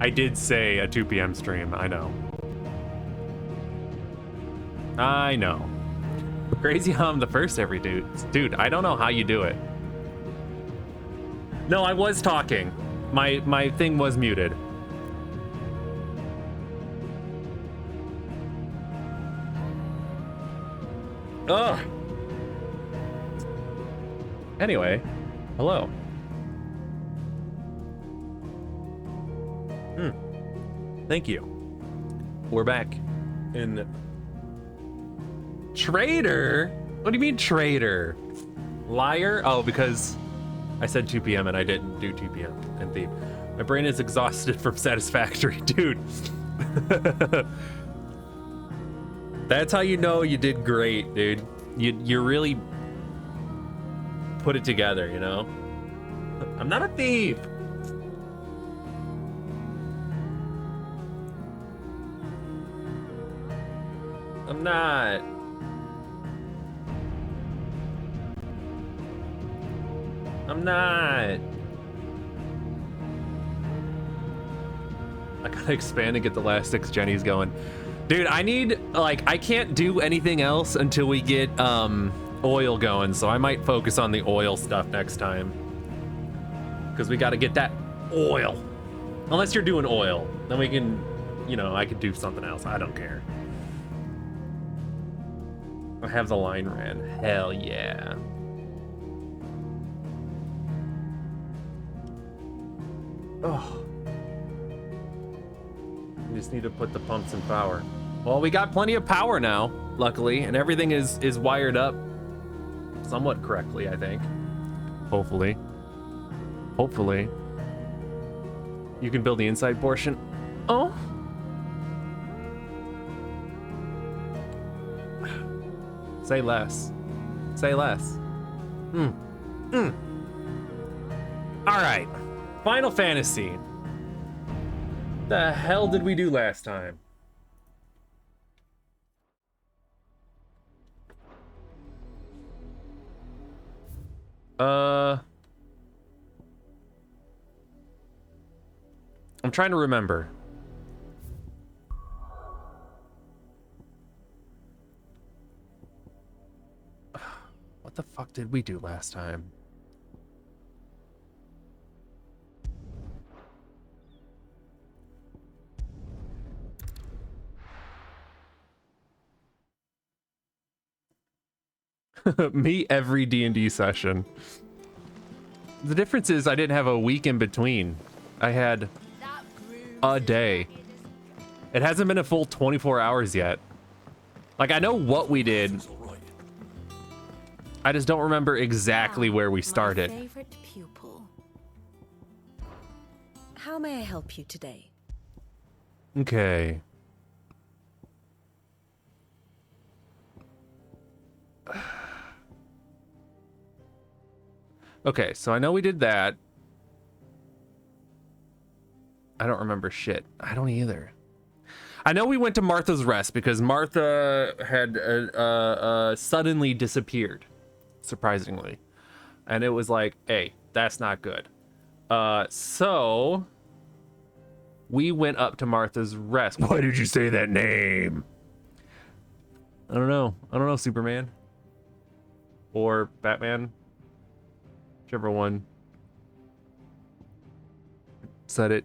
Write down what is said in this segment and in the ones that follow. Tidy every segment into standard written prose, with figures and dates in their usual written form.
I did say a 2 p.m. stream. I know. I know. Crazy how I'm the first every dude. I don't know how you do it. No, I was talking. My thing was muted. Ugh. Anyway, hello. Thank you. We're back in Traitor? What do you mean traitor? Liar? Oh, because I said 2 p.m. and I didn't do 2 p.m. and Thief. My brain is exhausted from Satisfactory, dude. That's how you know you did great, dude. You really put it together, you know? I'm not a thief. I'm not. I'm not. I gotta expand and get the last 6 Jennies going. Dude, I need, like, I can't do anything else until we get oil going, so I might focus on the oil stuff next time. Because we gotta get that oil. Unless you're doing oil, then we can, you know, I could do something else. I don't care. I have the line ran. Hell yeah. Oh. We just need to put the pumps in power. Well, we got plenty of power now, luckily, and everything is wired up somewhat correctly, I think. Hopefully. Hopefully. You can build the inside portion. Oh. Say less. Say less. All right. Final Fantasy. The hell did we do last time? I'm trying to remember. What the fuck did we do last time? Me every D&D session. The difference is I didn't have a week in between. I had a day. It hasn't been a full 24 hours yet. Like, I know what we did. I just don't remember exactly where we started. My favorite pupil. How may I help you today? Okay. Okay, so I know we did that. I don't remember shit. I don't either. I know we went to Martha's Rest because Martha had suddenly disappeared, surprisingly. And it was like, hey, that's not good. So we went up to Martha's Rest. Why did you say that name? I don't know. I don't know, Superman. Or Batman. Whichever one said it.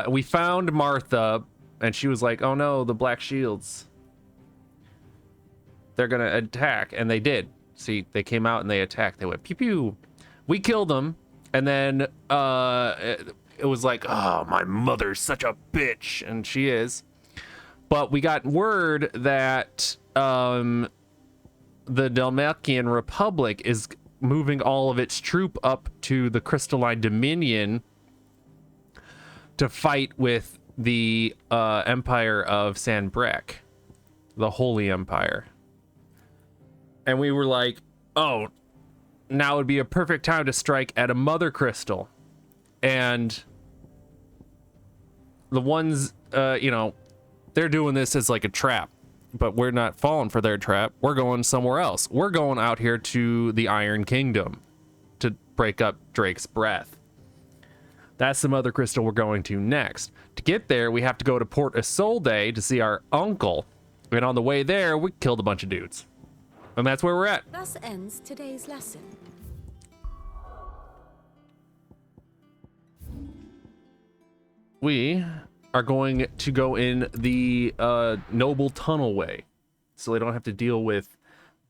We found Martha, and she was like, oh no, the Black Shields. They're gonna attack, and they did. See, they came out and they attacked. They went pew pew. We killed them, and then it was like, oh, my mother's such a bitch, and she is. But we got word that the Dalmatian Republic is moving all of its troop up to the Crystalline Dominion to fight with the Empire of Sanbreque, the Holy Empire. And we were like, oh, now would be a perfect time to strike at a Mother Crystal. And the ones, you know, they're doing this as like a trap. But we're not falling for their trap. We're going somewhere else. We're going out here to the Iron Kingdom to break up Drake's breath. That's the Mother Crystal we're going to next. To get there, we have to go to Port Isolde to see our uncle. And on the way there, we killed a bunch of dudes. And that's where we're at. Thus ends today's lesson. We are going to go in the Noble Tunnel way, so they don't have to deal with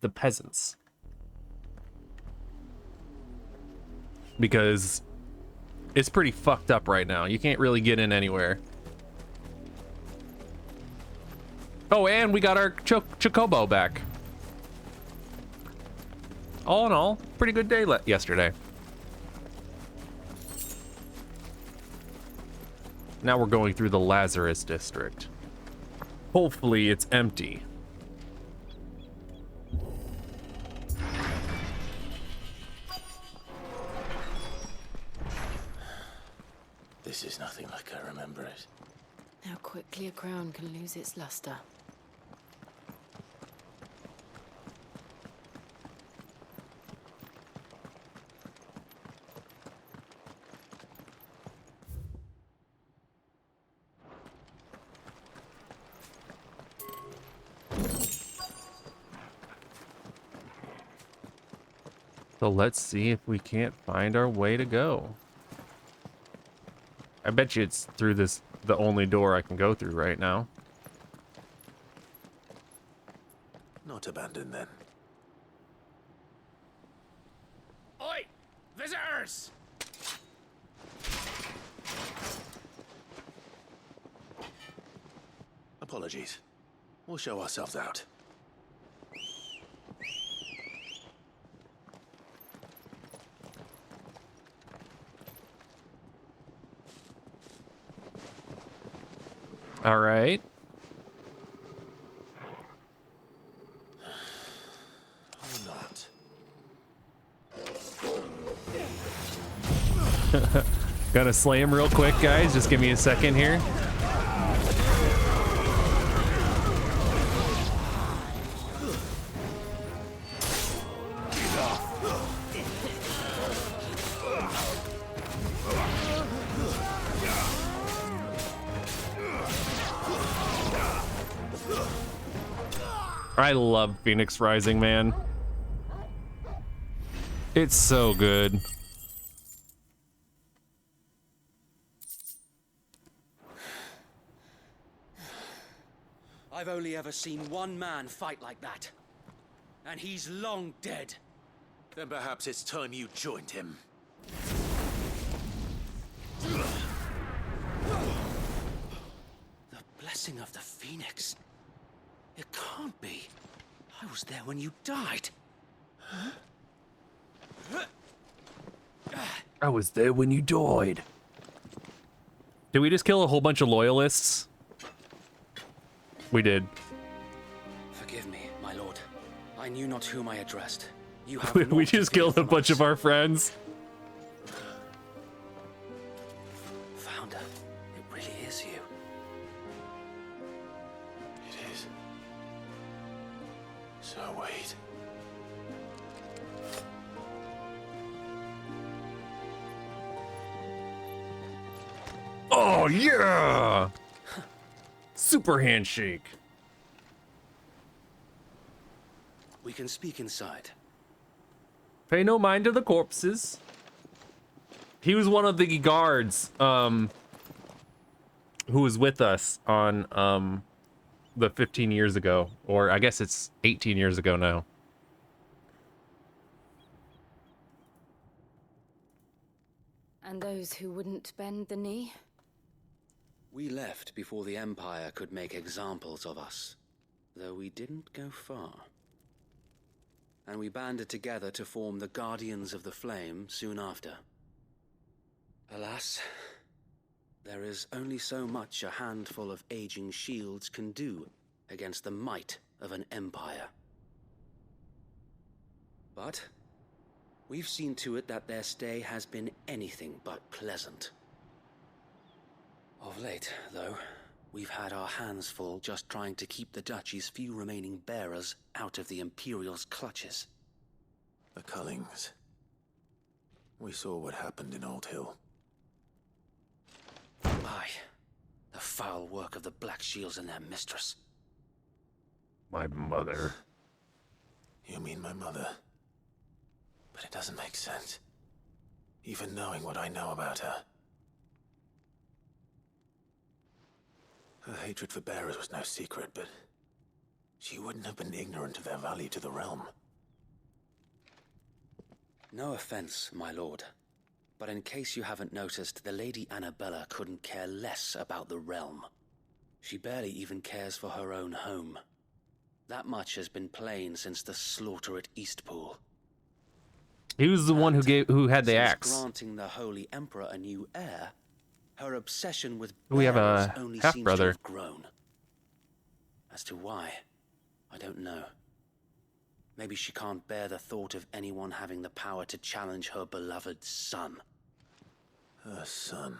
the peasants. Because it's pretty fucked up right now. You can't really get in anywhere. Oh, and we got our Chocobo back. All in all, pretty good day yesterday. Now we're going through the Lazarus district. Hopefully it's empty. This is nothing like I remember it. How quickly a crown can lose its luster. So let's see if we can't find our way to go. I bet you it's through this, the only door I can go through right now. Not abandoned then. Oi! Visitors! Apologies. We'll show ourselves out. All right. Or not. Gotta slay him real quick, guys. Just give me a second here. I love Phoenix Rising, man. It's so good. I've only ever seen one man fight like that. And he's long dead. Then perhaps it's time you joined him. The blessing of the Phoenix. It can't be. I was there when you died. I was there when you died. Did we just kill a whole bunch of loyalists? We did. Forgive me, my lord. I knew not whom I addressed. You have We naught to just fear killed a from bunch us. of our friends. Founder, it really is you. It is. So wait. Oh, yeah! Super handshake. We can speak inside. Pay no mind to the corpses. He was one of the guards, who was with us on, the 15 years ago. Or I guess it's 18 years ago now. And those who wouldn't bend the knee? We left before the Empire could make examples of us, though we didn't go far. And we banded together to form the Guardians of the Flame soon after. Alas, there is only so much a handful of aging shields can do against the might of an empire. But we've seen to it that their stay has been anything but pleasant. Of late, though, we've had our hands full just trying to keep the Duchy's few remaining bearers out of the Imperial's clutches. The Cullings. We saw what happened in Old Hill. foul work of the Black Shields and their mistress. My mother. You mean my mother? But it doesn't make sense. Even knowing what I know about her. Her hatred for bearers was no secret, but she wouldn't have been ignorant of their value to the realm. No offense, my lord, but in case you haven't noticed, the Lady Annabella couldn't care less about the realm. She barely even cares for her own home. That much has been plain since the slaughter at Eastpool. He was the one who had the Since axe. granting the Holy Emperor a new heir, her obsession with We have bearers a only half seems brother. to have grown. As to why, I don't know. Maybe she can't bear the thought of anyone having the power to challenge her beloved son. Her son.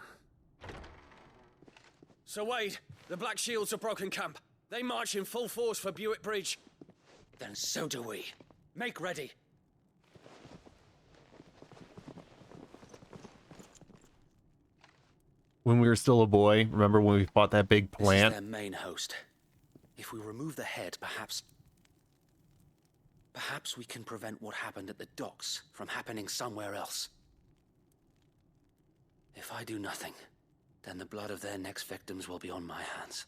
Sir Wade, the Black Shields have broken camp. They march in full force for Buick Bridge. Then so do we. Make ready. When we were still a boy, remember when we fought that big This is plant? their main host. If we remove the head, perhaps we can prevent what happened at the docks from happening somewhere else. If I do nothing, then the blood of their next victims will be on my hands.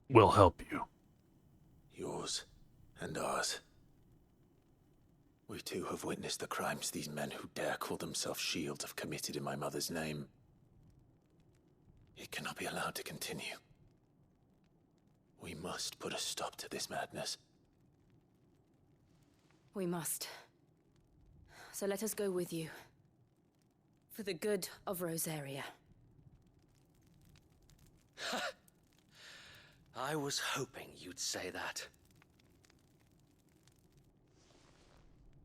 We'll help you. Yours and ours. We too have witnessed the crimes these men who dare call themselves shields have committed in my mother's name. It cannot be allowed to continue. We must put a stop to this madness. We must. So let us go with you. For the good of Rosaria. I was hoping you'd say that.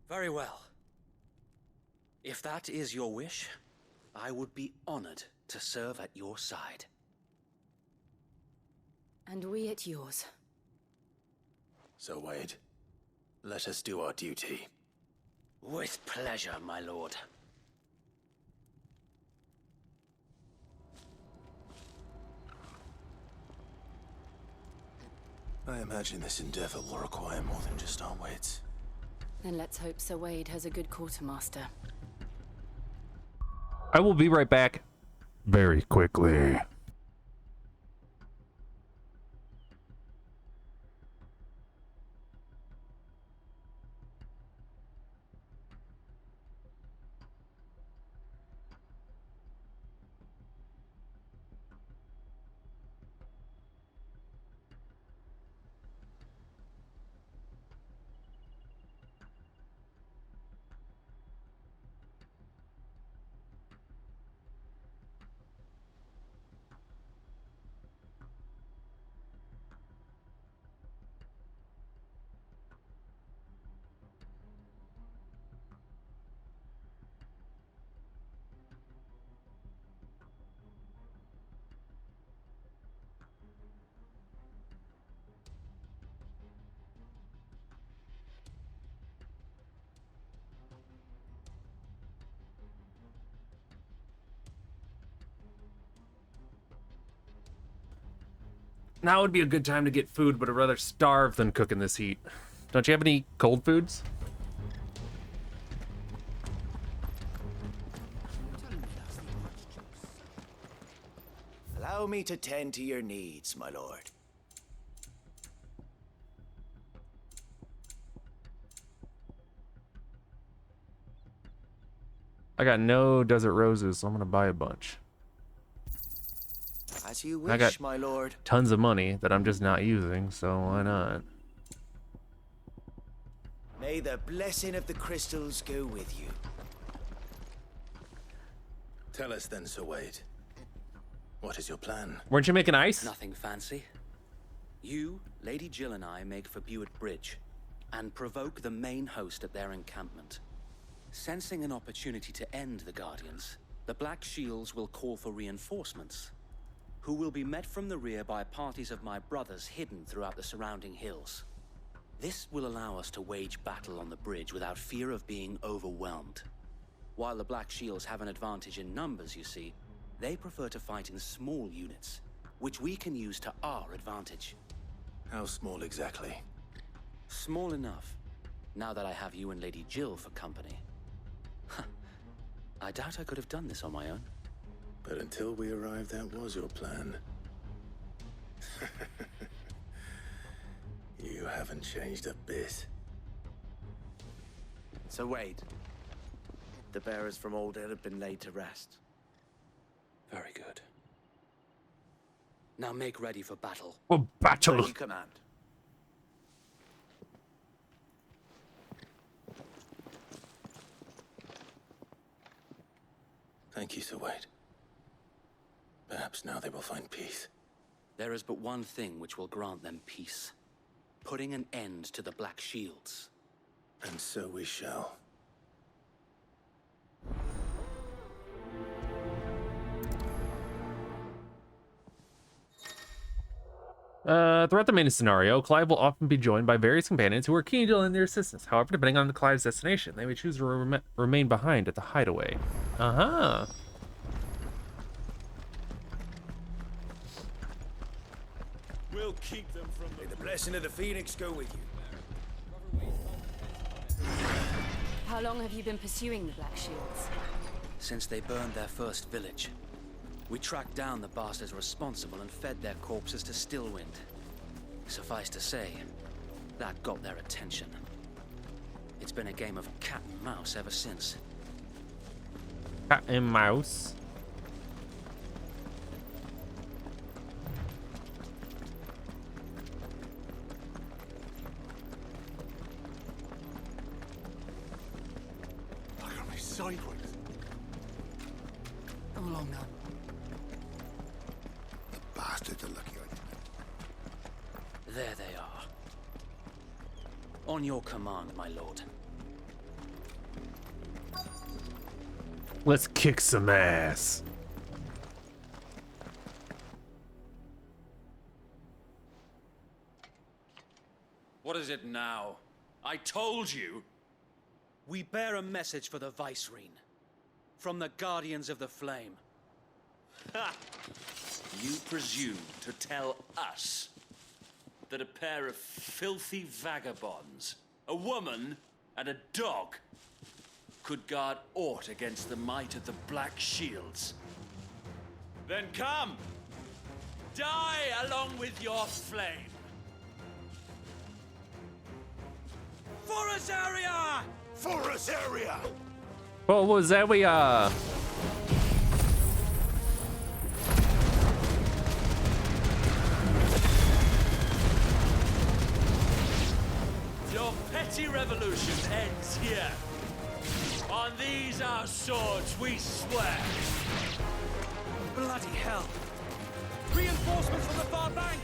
Very well. If that is your wish, I would be honored to serve at your side. And we at yours. So, Wade, let us do our duty. With pleasure, my lord. I imagine this endeavor will require more than just our wits. Then let's hope Sir Wade has a good quartermaster. I will be right back. Very quickly. Now would be a good time to get food, but I'd rather starve than cook in this heat. Don't you have any cold foods? Allow me to tend to your needs, my lord. I got no desert roses, so I'm gonna buy a bunch. As you I got wish, my lord. tons of money that I'm just not using, so why not? May the blessing of the crystals go with you. Tell us then, Sir Wade. What is your plan? Weren't you making ice? Nothing fancy. You, Lady Jill, and I make for Buick Bridge and provoke the main host at their encampment. Sensing an opportunity to end the Guardians, the Black Shields will call for reinforcements, who will be met from the rear by parties of my brothers hidden throughout the surrounding hills. This will allow us to wage battle on the bridge without fear of being overwhelmed. While the Black Shields have an advantage in numbers, you see, they prefer to fight in small units, which we can use to our advantage. How small exactly? Small enough, now that I have you and Lady Jill for company. I doubt I could have done this on my own. But until we arrived, that was your plan. You haven't changed a bit. So Wade, the bearers from Oldale have been laid to rest. Very good. Now make ready for battle. Oh, battle. Ready, command. Thank you, Sir Wade. Perhaps now they will find peace. There is but one thing which will grant them peace. Putting an end to the Black Shields. And so we shall. Throughout the main scenario, Clive will often be joined by various companions who are keen to lend their assistance. However, depending on Clive's destination, they may choose to remain behind at the hideaway. Uh-huh. We'll keep them from May the blessing of the Phoenix go with you. How long have you been pursuing the Black Shields? Since they burned their first village, we tracked down the bastards responsible and fed their corpses to Stillwind. Suffice to say, that got their attention. It's been a game of cat and mouse ever since. Cat and mouse. Look at me sideways. Come along now. The bastards are lucky on you. There they are. On your command, my lord. Let's kick some ass. What is it now? I told you. We bear a message for the Vicereine. From the Guardians of the Flame. Ha! You presume to tell us that a pair of filthy vagabonds, a woman and a dog, could guard aught against the might of the Black Shields? Then come! Die along with your flame! For Azaria! For Azaria! What was that? Your petty revolution ends here. On these our swords we swear. Bloody hell! Reinforcements from the far bank!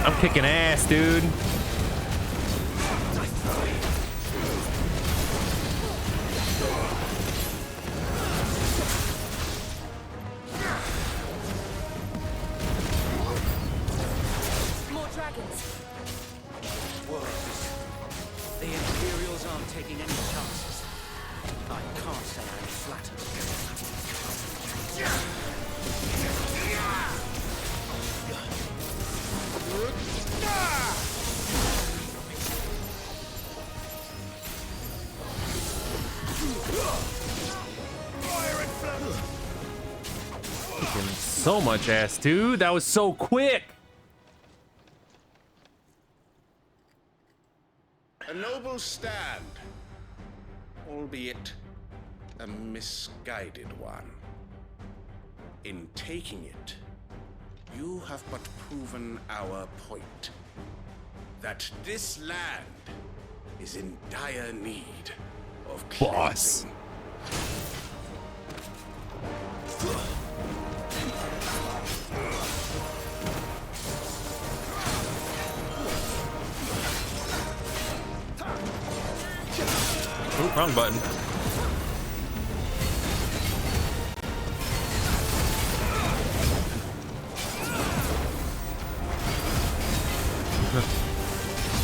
I'm kicking ass, dude. More dragons. The Imperials aren't taking any chances. I can't say I'm flattered. Kicking so much ass, dude. That was so quick. A noble stand, albeit a misguided one. In taking it, you have but proven our point. That this land is in dire need of Boss. cleansing. Ooh, wrong button.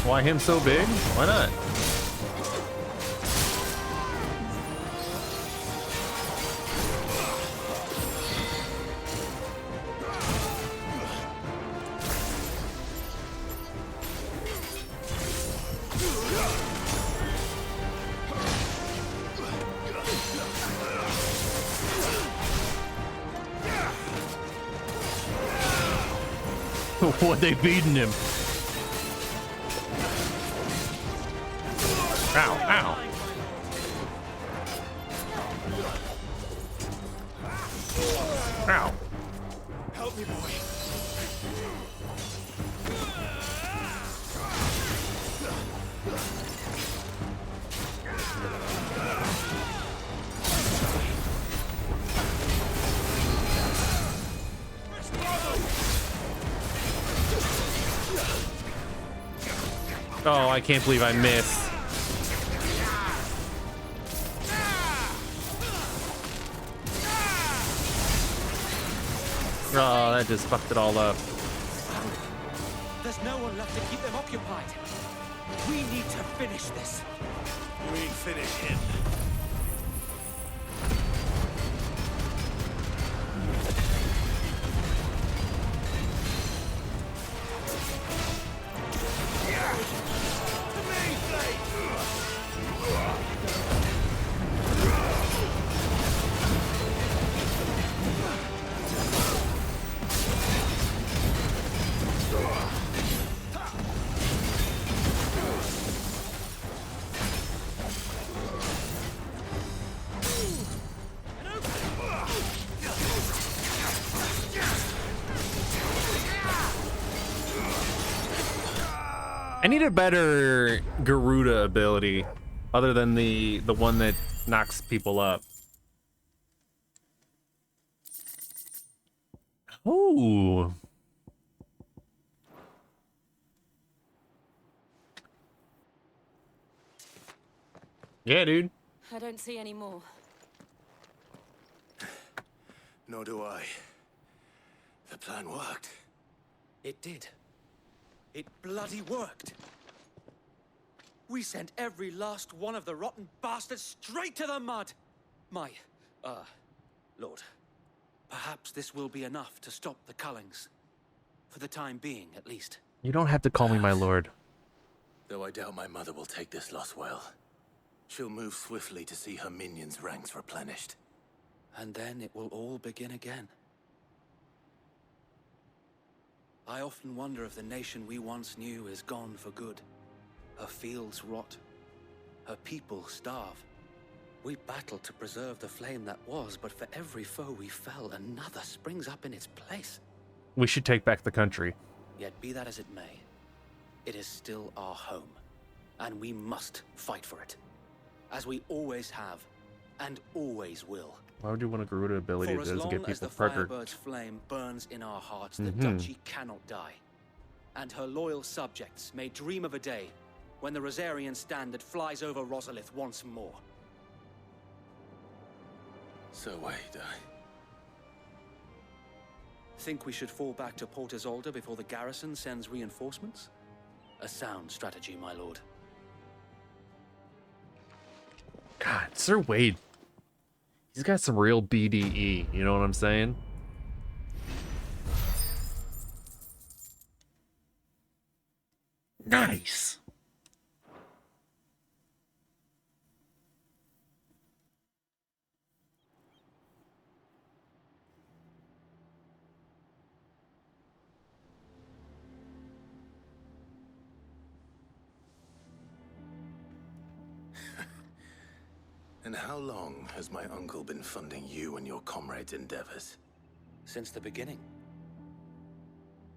Why him so big? Why not? What they beating him? Ow, ow. Ow. Help me, boy. Oh, I can't believe I missed. Oh, that just fucked it all up. There's no one left to keep them occupied. We need to finish this. We finish him. I need a better Garuda ability other than the one that knocks people up. Ooh. Yeah, dude. I don't see any more. Nor do I. The plan worked. It did. It bloody worked. We sent every last one of the rotten bastards straight to the mud. My, Lord, perhaps this will be enough to stop the Cullings. For the time being, at least. You don't have to call me my lord. Though I doubt my mother will take this loss well. She'll move swiftly to see her minions' ranks replenished. And then it will all begin again. I often wonder if the nation we once knew is gone for good. Her fields rot. Her people starve. We battled to preserve the flame that was, but for every foe we fell, another springs up in its place. We should take back the country. Yet be that as it may, it is still our home, and we must fight for it. As we always have, and always will. Why would you want a Garuda ability For that as doesn't long get as the people triggered? Firebird's flame burns in our hearts, the Duchy cannot die. And her loyal subjects may dream of a day when the Rosarian standard flies over Rosalith once more. So wait, Think we should fall back to Port Isolde before the garrison sends reinforcements? A sound strategy, my lord. God, Sir Wade. He's got some real BDE, you know what I'm saying? Nice. And how long has my uncle been funding you and your comrades' endeavors? Since the beginning.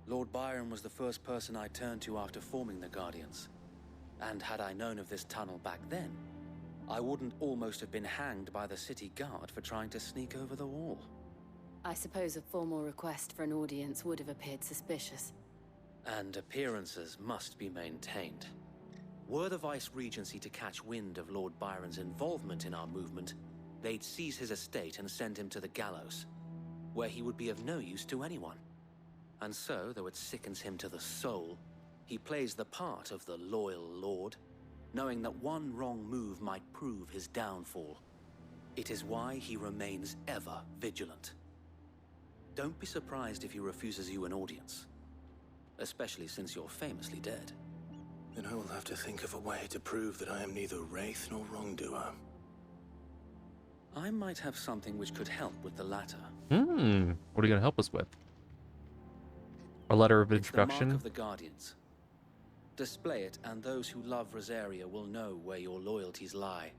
Lord Byron was the first person I turned to after forming the Guardians. And had I known of this tunnel back then, I wouldn't almost have been hanged by the city guard for trying to sneak over the wall. I suppose a formal request for an audience would have appeared suspicious. And appearances must be maintained. Were the Vice-Regency to catch wind of Lord Byron's involvement in our movement, they'd seize his estate and send him to the gallows, where he would be of no use to anyone. And so, though it sickens him to the soul, He plays the part of the loyal lord, knowing that one wrong move might prove his downfall. It is why he remains ever vigilant. Don't be surprised if he refuses you an audience, especially since you're famously dead. Then I will have to think of a way to prove that I am neither wraith nor wrongdoer. I might have something which could help with the latter. What are you gonna help us with? A letter of It's the introduction? mark of the Guardians. Display it, and those who love Rosaria will know where your loyalties lie.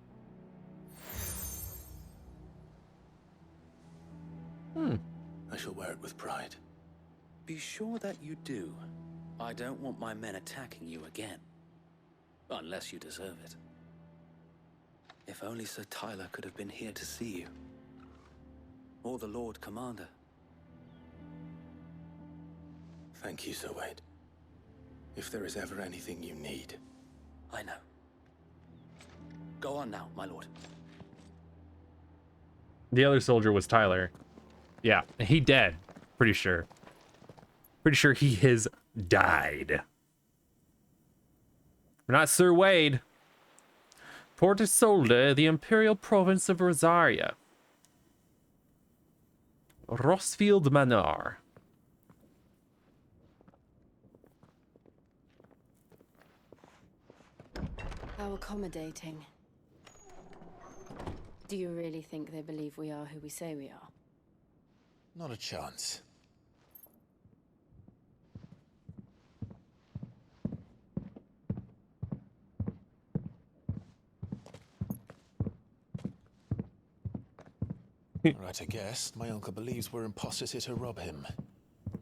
I shall wear it with pride. Be sure that you do. I don't want my men attacking you again. Unless you deserve it. If only Sir Tyler could have been here to see you. Or the Lord Commander. Thank you, Sir Wade. If there is ever anything you need. I know. Go on now, my lord. The other soldier was Tyler. Yeah, he dead. Pretty sure. Pretty sure he has died. We're not Sir Wade. Port Isolde, the Imperial Province of Rosaria. Rosfield Manor. How accommodating. Do you really think they believe we are who we say we are? Not a chance. Right, I guess. My uncle believes we're imposters here to rob him.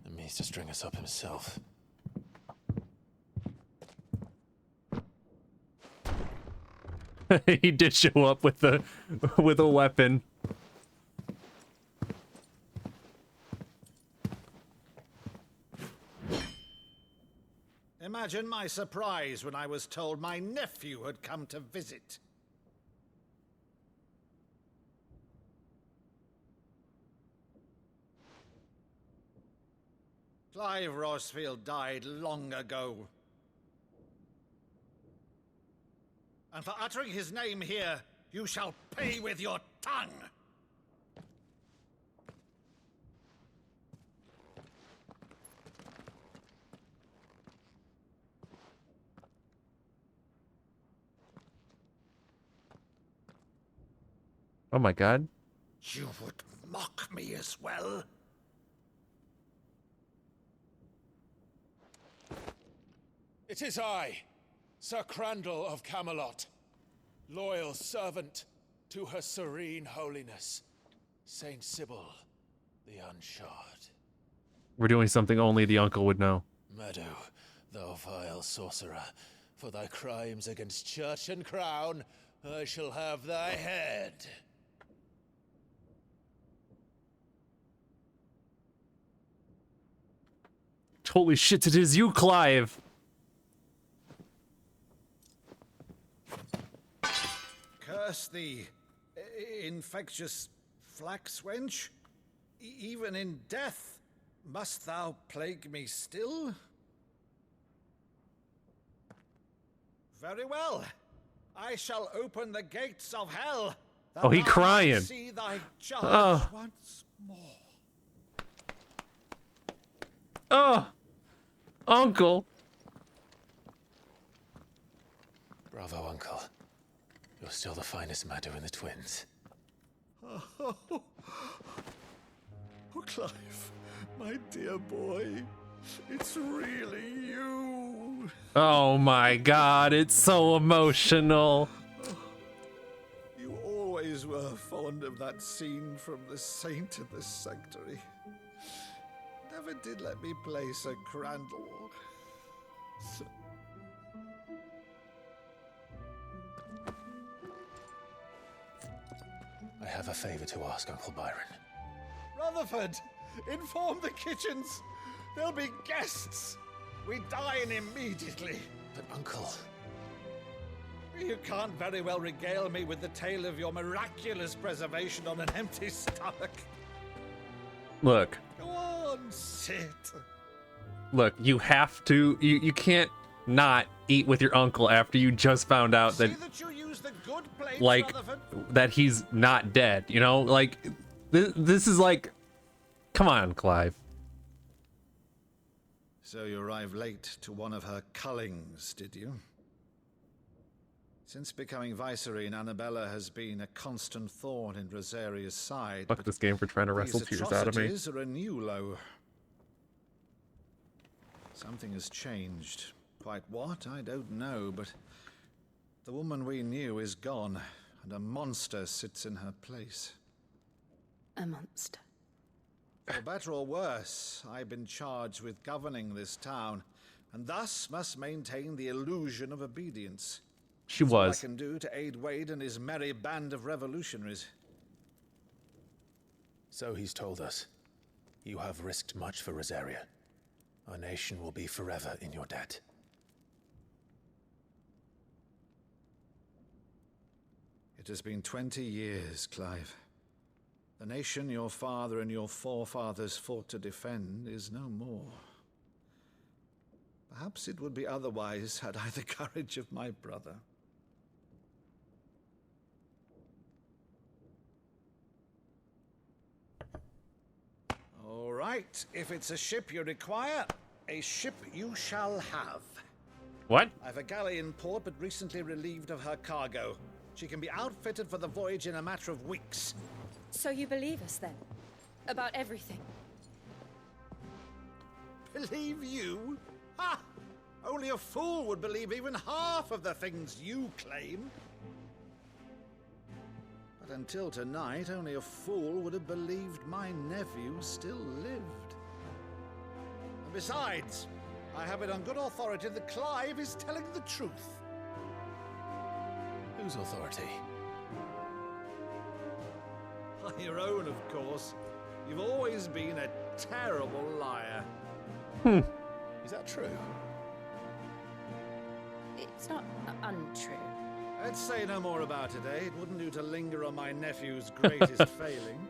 And means to string us up himself. He did show up with a weapon. Imagine my surprise when I was told my nephew had come to visit. Clive Rosfield died long ago. And for uttering his name here, you shall pay with your tongue! Oh my god. You would mock me as well? It is I, Sir Crandall of Camelot, loyal servant to Her Serene Holiness, Saint Sybil the Unshod. We're doing something only the uncle would know. Meadow, thou vile sorcerer, for thy crimes against church and crown, I shall have thy head. Holy shit, it is you, Clive! Curse thee, infectious flax wench. Even in death, must thou plague me still? Very well. I shall open the gates of hell. That Oh, he thou crying. might see thy judge Oh. once more. Oh! Uncle! Bravo, Uncle. You're still the finest Meadow in the twins. Oh, Clive, my dear boy, it's really you. Oh my god, it's so emotional. You always were fond of that scene from The Saint in the Sanctuary. Never did let me play Sir Crandall. I have a favor to ask, Uncle Byron. Rutherford, inform the kitchens. There'll be guests. We dine immediately. But, Uncle... You can't very well regale me with the tale of your miraculous preservation on an empty stomach. Look. Go on, sit. Look, you have to... You can't not eat with your uncle after you just found out that, you use the good plates, like, Rutherford? that he's not dead, you know? Like, this is like, come on, Clive. So you arrived late to one of her cullings, did you? Since becoming Vicereine, Annabella has been a constant thorn in Rosaria's side. Fuck this game for trying to wrestle these tears out of me. atrocities are a new low. Something has changed. Quite what, I don't know, but the woman we knew is gone, and a monster sits in her place. A monster. For better or worse, I've been charged with governing this town, and thus must maintain the illusion of obedience. She That's all was. I can do to aid Wade and his merry band of revolutionaries. So he's told us. You have risked much for Rosaria. Our nation will be forever in your debt. It has been 20 years, Clive. The nation your father and your forefathers fought to defend is no more. Perhaps it would be otherwise had I the courage of my brother. All right, if it's a ship you require, a ship you shall have. What? I've a galley in port, but recently relieved of her cargo. She can be outfitted for the voyage in a matter of weeks. So you believe us then? About everything? Believe you? Ha! Only a fool would believe even half of the things you claim. But until tonight, only a fool would have believed my nephew still lived. And besides, I have it on good authority that Clive is telling the truth. Whose authority? On your own, of course. You've always been a terrible liar. Is that true? It's not untrue. Let's say no more about it, eh? It wouldn't do to linger on my nephew's greatest failing.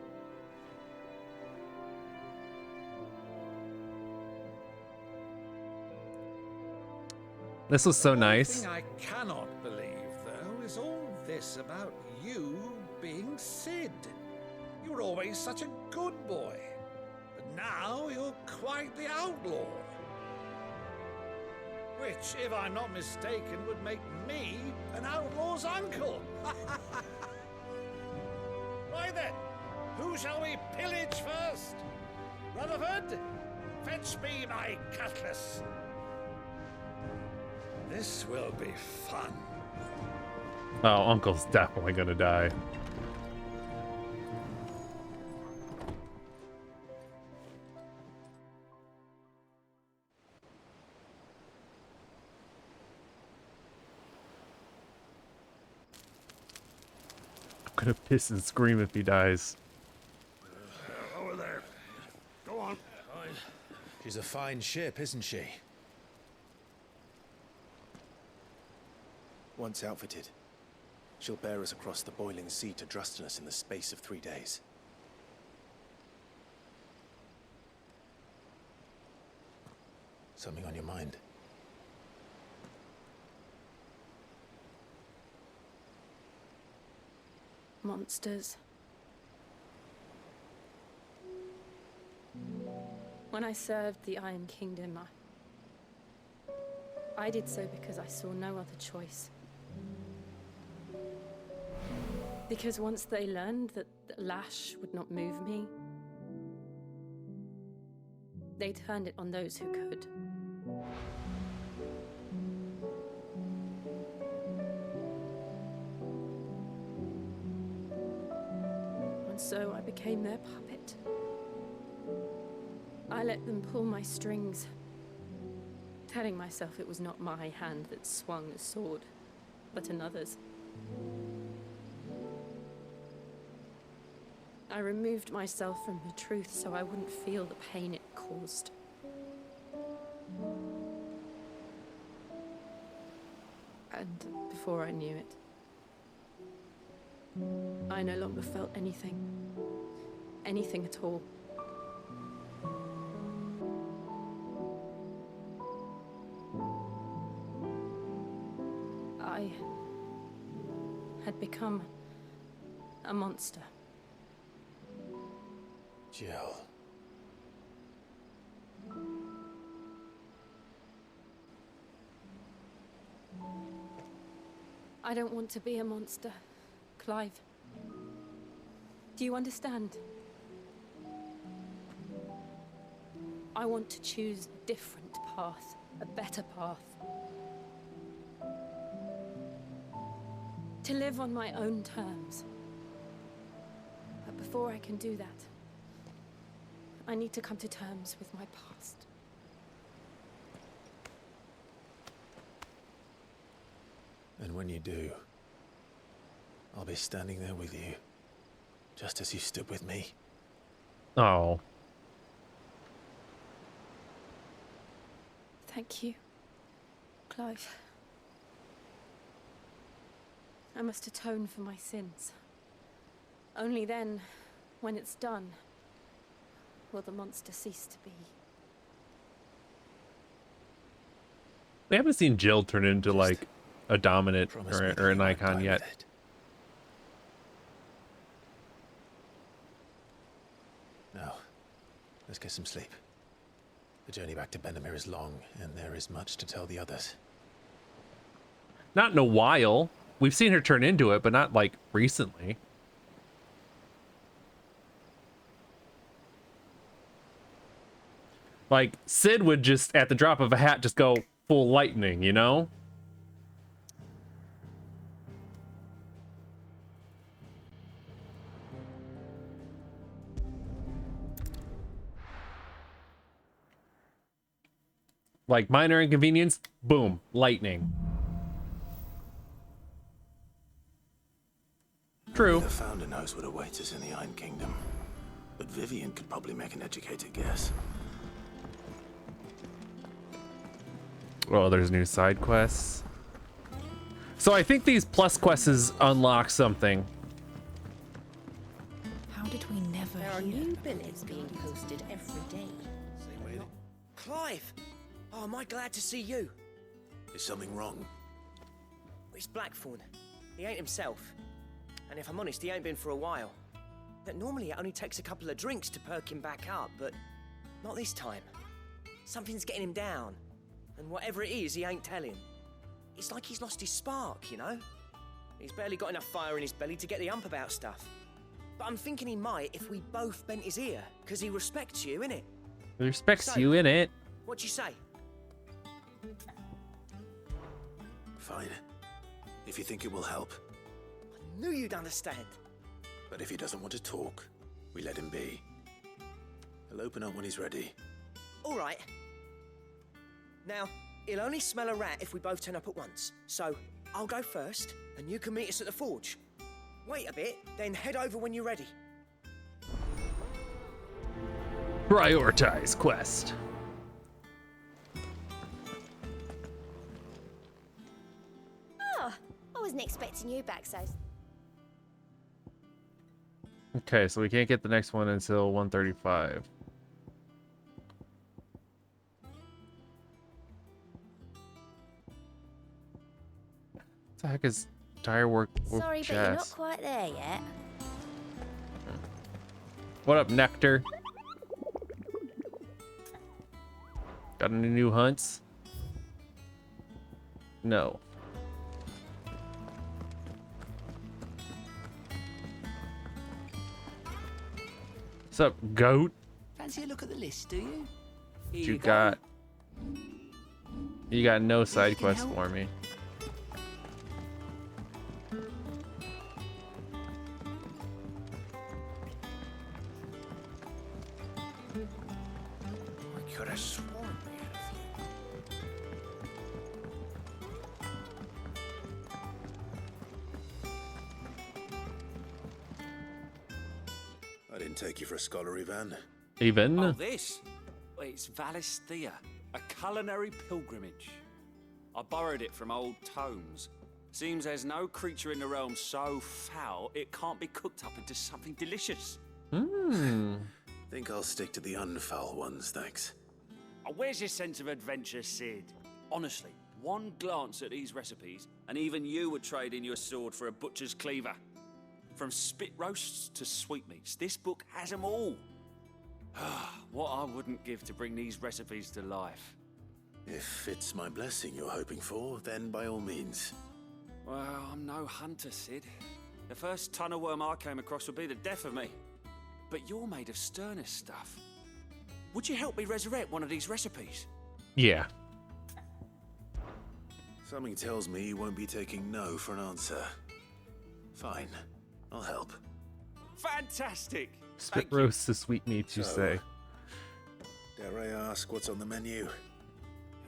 This was so nice. The thing I cannot believe, though, is all this about you being Sid. You were always such a good boy, but now you're quite the outlaw. Which, if I'm not mistaken, would make me an outlaw's uncle. Right then, who shall we pillage first? Rutherford, fetch me my cutlass. This will be fun. Oh, Uncle's definitely gonna die. I'm gonna piss and scream if he dies. Over there. Go on. She's a fine ship, isn't she? Once outfitted, she'll bear us across the boiling sea to Drustinus in the space of 3 days. Something on your mind? Monsters. When I served the Iron Kingdom, I did so because I saw no other choice. Because once they learned that Lash would not move me, they turned it on those who could. And so I became their puppet. I let them pull my strings, telling myself it was not my hand that swung the sword, but another's. I removed myself from the truth so I wouldn't feel the pain it caused. And before I knew it, I no longer felt anything. Anything at all. become a monster. Jill. I don't want to be a monster, Clive. Do you understand? I want to choose a different path, a better path. To live on my own terms. But before I can do that, I need to come to terms with my past. And when you do, I'll be standing there with you, just as you stood with me. Oh. Thank you, Clive. I must atone for my sins. Only then, when it's done, will the monster cease to be. We haven't seen Jill turn into like a dominant or an icon yet. Now, let's get some sleep. The journey back to Benamir is long, and there is much to tell the others. Not in a while. We've seen her turn into it, but not like recently. Like Sid would just, at the drop of a hat, just go full lightning, you know? Like minor inconvenience, boom, lightning. True. The founder knows what awaits us in the Iron Kingdom, but Vivian could probably make an educated guess. Oh, there's new side quests. So I think these plus quests unlock something. How did we never There are hear new of billets being posted every day. Clive! Oh, am I glad to see you? Is something wrong? It's Blackthorn. He ain't himself. And if I'm honest, he ain't been for a while. But normally it only takes a couple of drinks to perk him back up, but not this time. Something's getting him down. And whatever it is, he ain't telling. It's like he's lost his spark, you know? He's barely got enough fire in his belly to get the ump about stuff. But I'm thinking he might if we both bent his ear, because he respects you, innit? He respects So, you in it. What'd you say? Fine. If you think it will help. I knew you'd understand. But if he doesn't want to talk, we let him be. He'll open up when he's ready. All right. Now, he'll only smell a rat if we both turn up at once. So, I'll go first, and you can meet us at the forge. Wait a bit, then head over when you're ready. Prioritize quest. Oh, I wasn't expecting you back so. Okay, so we can't get the next one until 135. What the heck is Dirework Sorry, but you're not quite there yet. What up, Nectar? Got any new hunts? No. What's up, goat? Fancy a look at the list, do you? What you got? You got no side quests for me. I could have sworn we had a I didn't take you for a scholar, Ivan. Even? Oh, this? Well, it's Valisthea, a culinary pilgrimage. I borrowed it from old tomes. Seems there's no creature in the realm so foul it can't be cooked up into something delicious. Think I'll stick to the unfoul ones, thanks. Oh, where's your sense of adventure, Sid? Honestly, One glance at these recipes, and even you would trade in your sword for a butcher's cleaver. From spit roasts to sweetmeats, this book has them all. What I wouldn't give to bring these recipes to life. If it's my blessing you're hoping for, then by all means. Well, I'm no hunter, Sid. The first ton of worm I came across would be the death of me. But you're made of sterner stuff. Would you help me resurrect one of these recipes? Yeah. Something tells me you won't be taking no for an answer. Fine, I'll help. Fantastic! Spit roast to sweetmeats, you say. Dare I ask what's on the menu?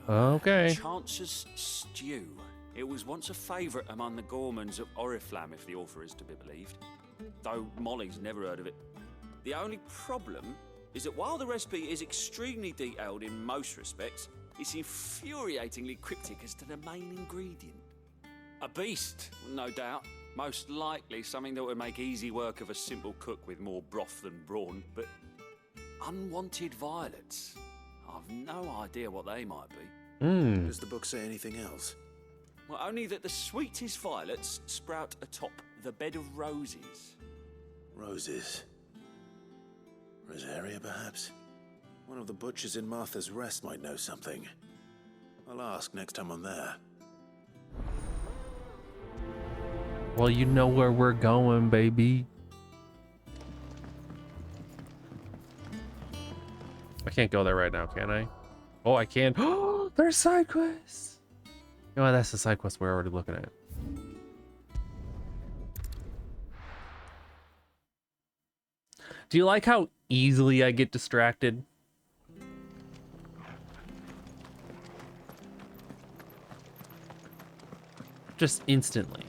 Okay. Chance's Stew. It was once a favourite among the gourmands of Oriflamme, if the author is to be believed. Though Molly's never heard of it. The only problem is that while the recipe is extremely detailed in most respects, it's infuriatingly cryptic as to the main ingredient. A beast, no doubt. Most likely something that would make easy work of a simple cook with more broth than brawn, but unwanted violets. I've no idea what they might be. Does the book say anything else? Well, only that the sweetest violets sprout atop the bed of roses. Roses. Rosaria, perhaps? One of the butchers in Martha's Rest might know something. I'll ask next time I'm there. Well, you know where we're going, baby. I can't go there right now, can I? Oh, I can. Oh, there's side quests. You know what? That's the side quest we're already looking at. Do you like how easily I get distracted? Just instantly.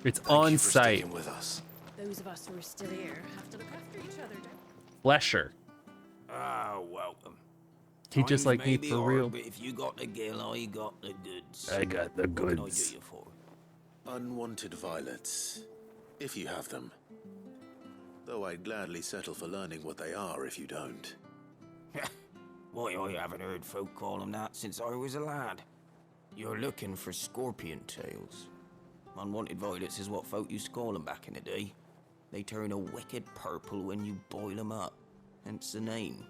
It's on site. With us. Those of us who are still here have to look after each other, don't Flesher. Ah, welcome. He just like me for real. But if you got the gill, I got the goods. I got the What can I do goods. you for? Unwanted violets, if you have them. Though I'd gladly settle for learning what they are if you don't. Why, I haven't heard folk call them that since I was a lad. You're looking for scorpion tails. Unwanted violets is what folk used to call them back in the day. They turn a wicked purple when you boil them up, hence the name.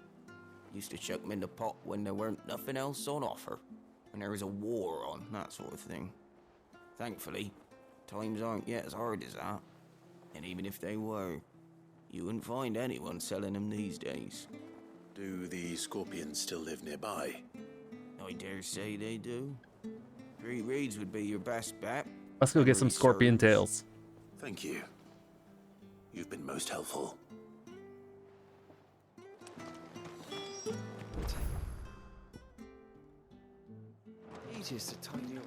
Used to chuck them in the pot when there weren't nothing else on offer, when there was a war on, that sort of thing. Thankfully, times aren't yet as hard as that. And even if they were, you wouldn't find anyone selling them these days. Do the scorpions still live nearby? I dare say they do. 3 Reeds would be your best bet. Let's go get some Memory scorpion serves. tails. Thank you. You've been most helpful. He's just a tiny old...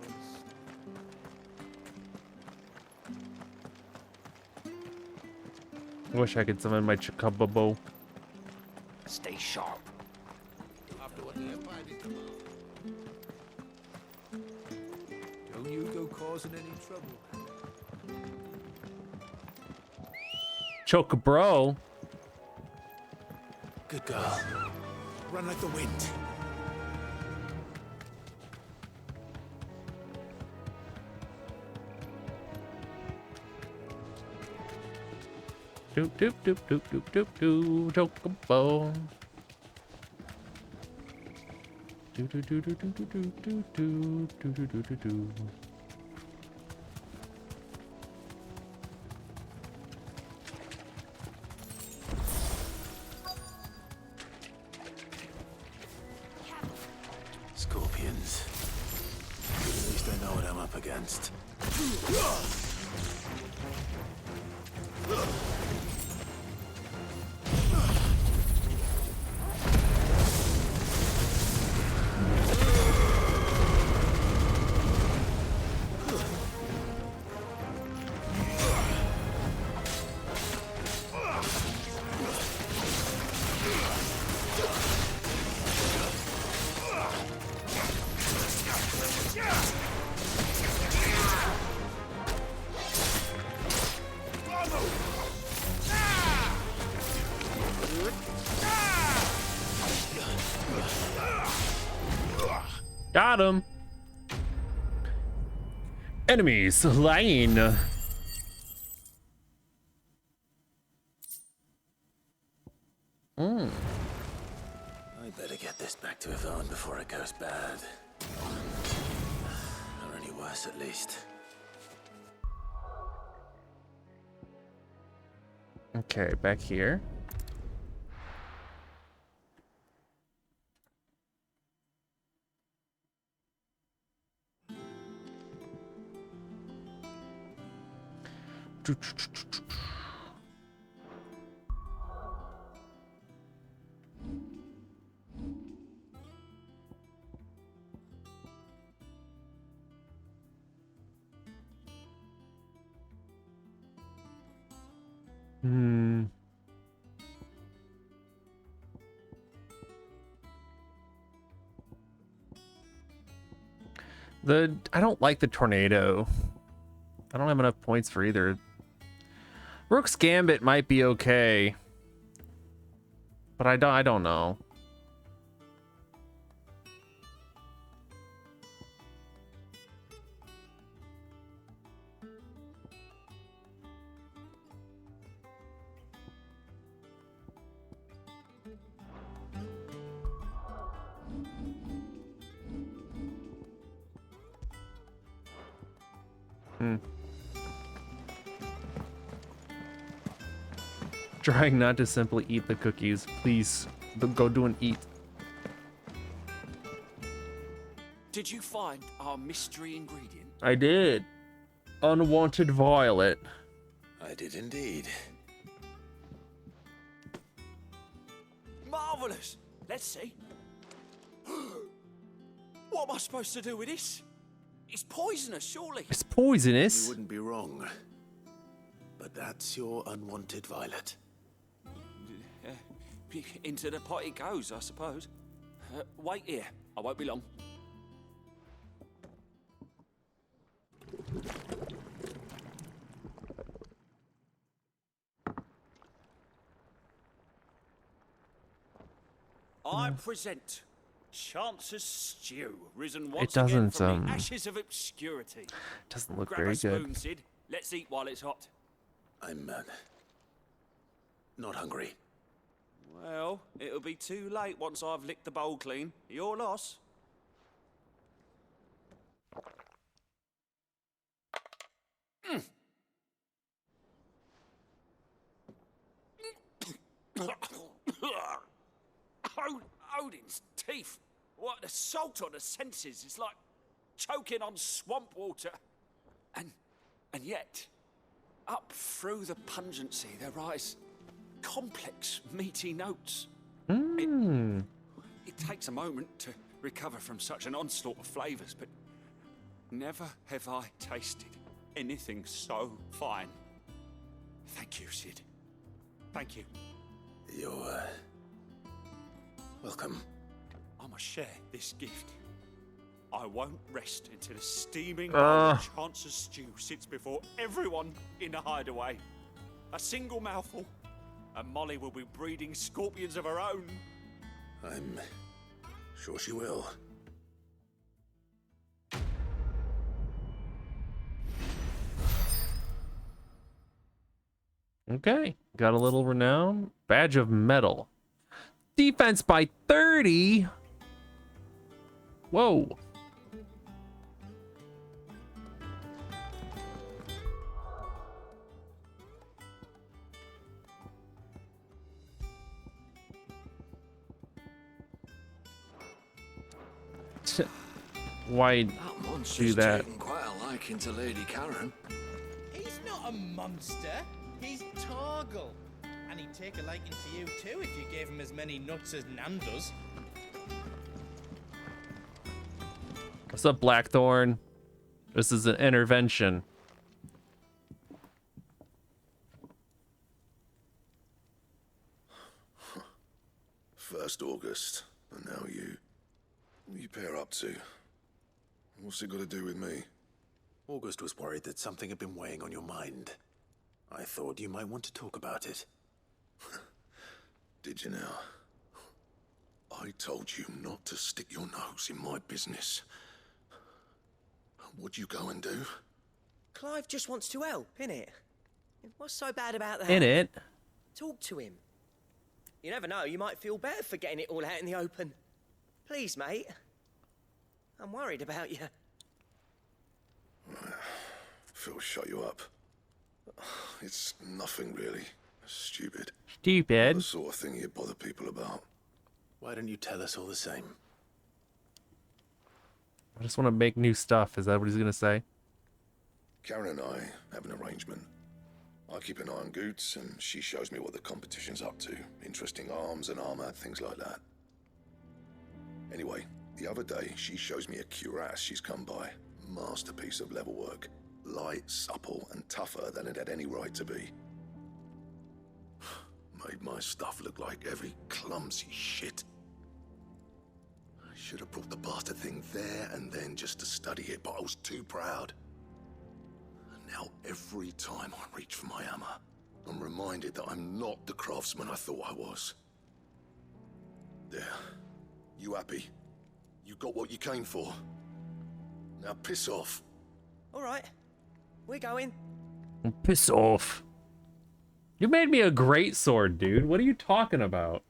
I wish I could summon my Chocobo. Stay sharp. Don't you go causing any trouble. Chocobro. Good girl. Run like the wind. Doop doop doop doop doop doop doop. Chocobo. Do do do do do do do do do do do do do do. Scorpions. At least I know what I'm up against. Got him. Enemies slain. I better get this back to Yvonne before it goes bad. Or any worse, at least. Okay, back here. I don't like the tornado. I don't have enough points for either. Rook's Gambit might be okay, but I don't know. Trying not to simply eat the cookies. Please, go do an eat. Did you find our mystery ingredient? I did. Unwanted violet. I did indeed. Marvelous! Let's see. What am I supposed to do with this? It's poisonous, surely. It's poisonous. You wouldn't be wrong. But that's your unwanted violet. Into the pot it goes, I suppose. Wait here. I won't be long. I present Chance's Stew, risen once again from the ashes of obscurity. Doesn't look Grab very a spoon, good. Sid. Let's eat while it's hot. I'm not hungry. Well, it'll be too late once I've licked the bowl clean. Your loss. Odin's teeth. What assault on the senses. It's like choking on swamp water. And yet, up through the pungency, there rise complex, meaty notes. It takes a moment to recover from such an onslaught of flavors, but never have I tasted anything so fine. Thank you, Sid. Thank you. You're welcome. I must share this gift. I won't rest until a steaming bowl of Chance's Stew sits before everyone in the hideaway. A single mouthful, and Molly will be breeding scorpions of her own. I'm sure she will. Okay, got a little renown. Badge of metal. Defense by 30. Whoa. Why do that? Taken quite a liking to Lady Karen. He's not a monster. He's Torgal. And he'd take a liking to you too if you gave him as many nuts as Nan does. What's up, Blackthorn? This is an intervention. First August, and now you. What are you pair up to? What's it got to do with me? August was worried that something had been weighing on your mind. I thought you might want to talk about it. Did you now? I told you not to stick your nose in my business. What'd you go and do? Clive just wants to help, innit? What's so bad about that? In it. Talk to him. You never know, you might feel better for getting it all out in the open. Please, mate. I'm worried about you. Phil, shut you up. It's nothing really. Stupid. Stupid. The sort of thing you bother people about. Why don't you tell us all the same? I just want to make new stuff. Is that what he's gonna say? Karen and I have an arrangement. I keep an eye on Goots, and she shows me what the competition's up to. Interesting arms and armor, things like that. Anyway, the other day, she shows me a cuirass she's come by. Masterpiece of level work. Light, supple, and tougher than it had any right to be. Made my stuff look like every clumsy shit. I should have brought the bastard thing there and then just to study it, but I was too proud. And now every time I reach for my hammer, I'm reminded that I'm not the craftsman I thought I was. There. You happy? You got what you came for. Now piss off. All right. We're going. Piss off. You made me a great sword, dude. What are you talking about?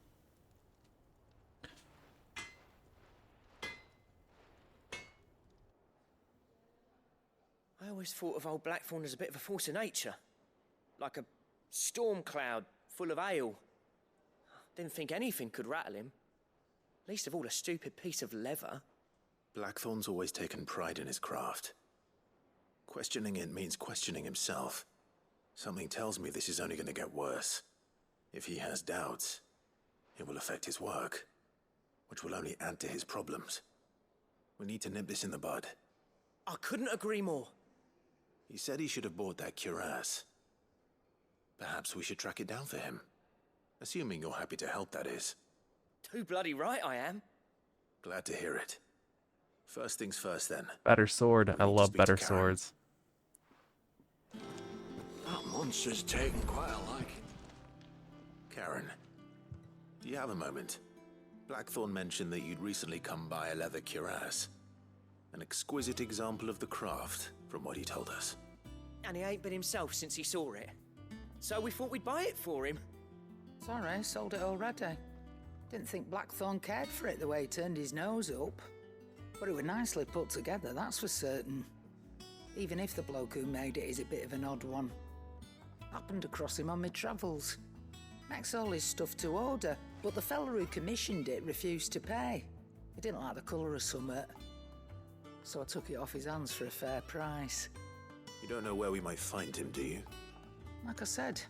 I always thought of old Blackthorn as a bit of a force of nature. Like a storm cloud full of ale. Didn't think anything could rattle him. Least of all a stupid piece of leather. Blackthorn's always taken pride in his craft. Questioning it means questioning himself. Something tells me this is only going to get worse. If he has doubts, it will affect his work, which will only add to his problems. We need to nip this in the bud. I couldn't agree more. He said he should have bought that cuirass. Perhaps we should track it down for him. Assuming you're happy to help, that is. Too bloody right I am. Glad to hear it. First things first, then. Better sword. I love better swords. That monster's taken quite a liking. Karen, do you have a moment? Blackthorn mentioned that you'd recently come by a leather cuirass. An exquisite example of the craft, from what he told us. And he ain't been himself since he saw it. So we thought we'd buy it for him. Sorry, sold it already. Didn't think Blackthorn cared for it the way he turned his nose up. But it was nicely put together, that's for certain. Even if the bloke who made it is a bit of an odd one. Happened across him on my travels. Makes all his stuff to order, but the fella who commissioned it refused to pay. He didn't like the colour of summit. So I took it off his hands for a fair price. You don't know where we might find him, do you? Like I said,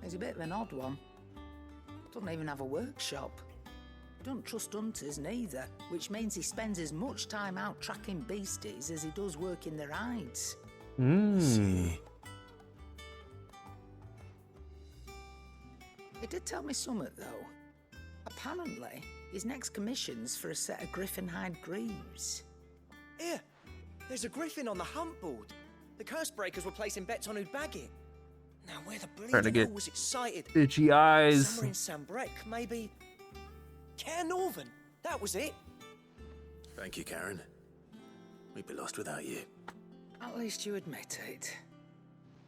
he's a bit of an odd one. Doesn't even have a workshop. He don't trust hunters neither, which means he spends as much time out tracking beasties as he does working their hides. See. He did tell me something, though. Apparently, his next commission's for a set of griffin hide greaves. Here, there's a griffin on the hunt board. The curse breakers were placing bets on who'd bag it. Now, where the Trying to bleeding get hell was excited? itchy eyes. Somewhere in Sambrec, maybe. Care Northern, that was it. Thank you, Karen. We'd be lost without you. At least you admit it.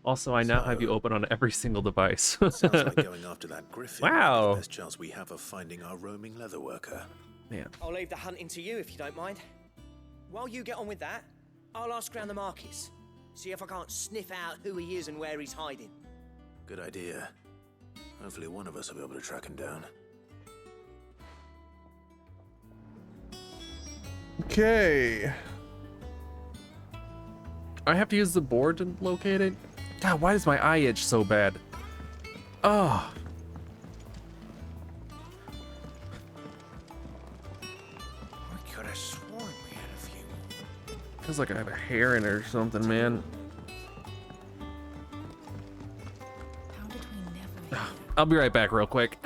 Also, I now have you open on every single device. Sounds like going after that griffin. Wow. The best chance we have of finding our roaming leatherworker. Yeah. I'll leave the hunting to you if you don't mind. While you get on with that, I'll ask around the markets. See if I can't sniff out who he is and where he's hiding. Good idea. Hopefully one of us will be able to track him down. Okay. I have to use the board to locate it? God, why does my eye itch so bad? Oh. I could have sworn we had a few. Feels like I have a hair in it or something, man. How did we never... I'll be right back real quick.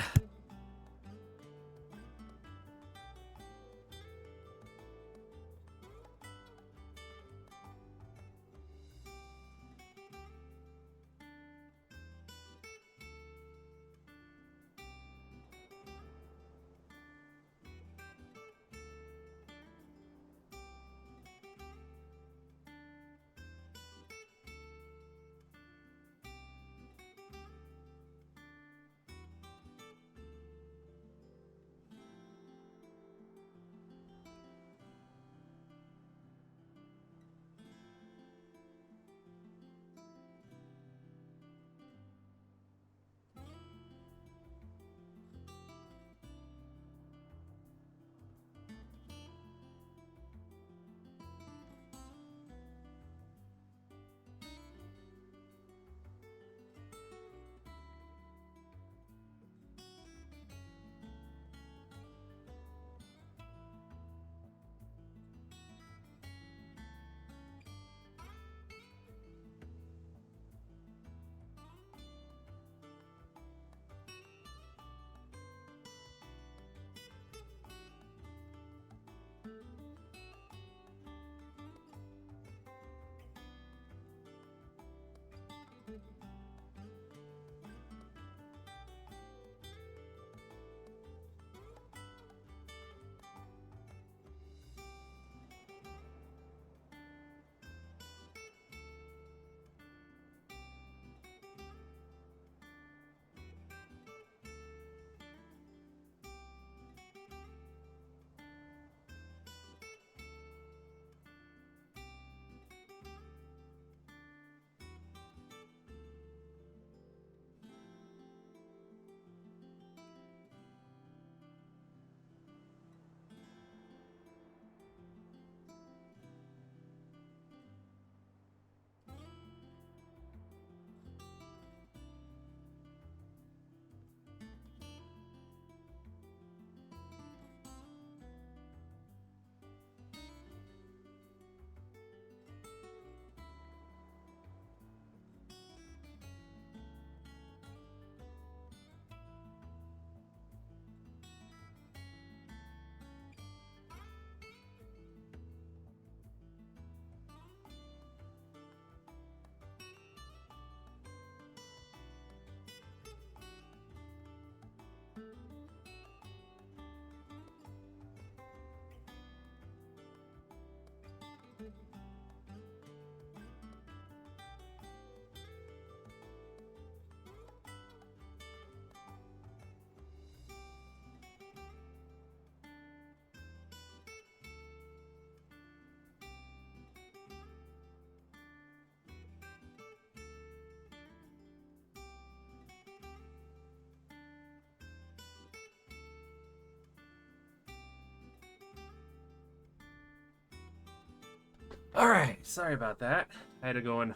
Alright, sorry about that. I had to go and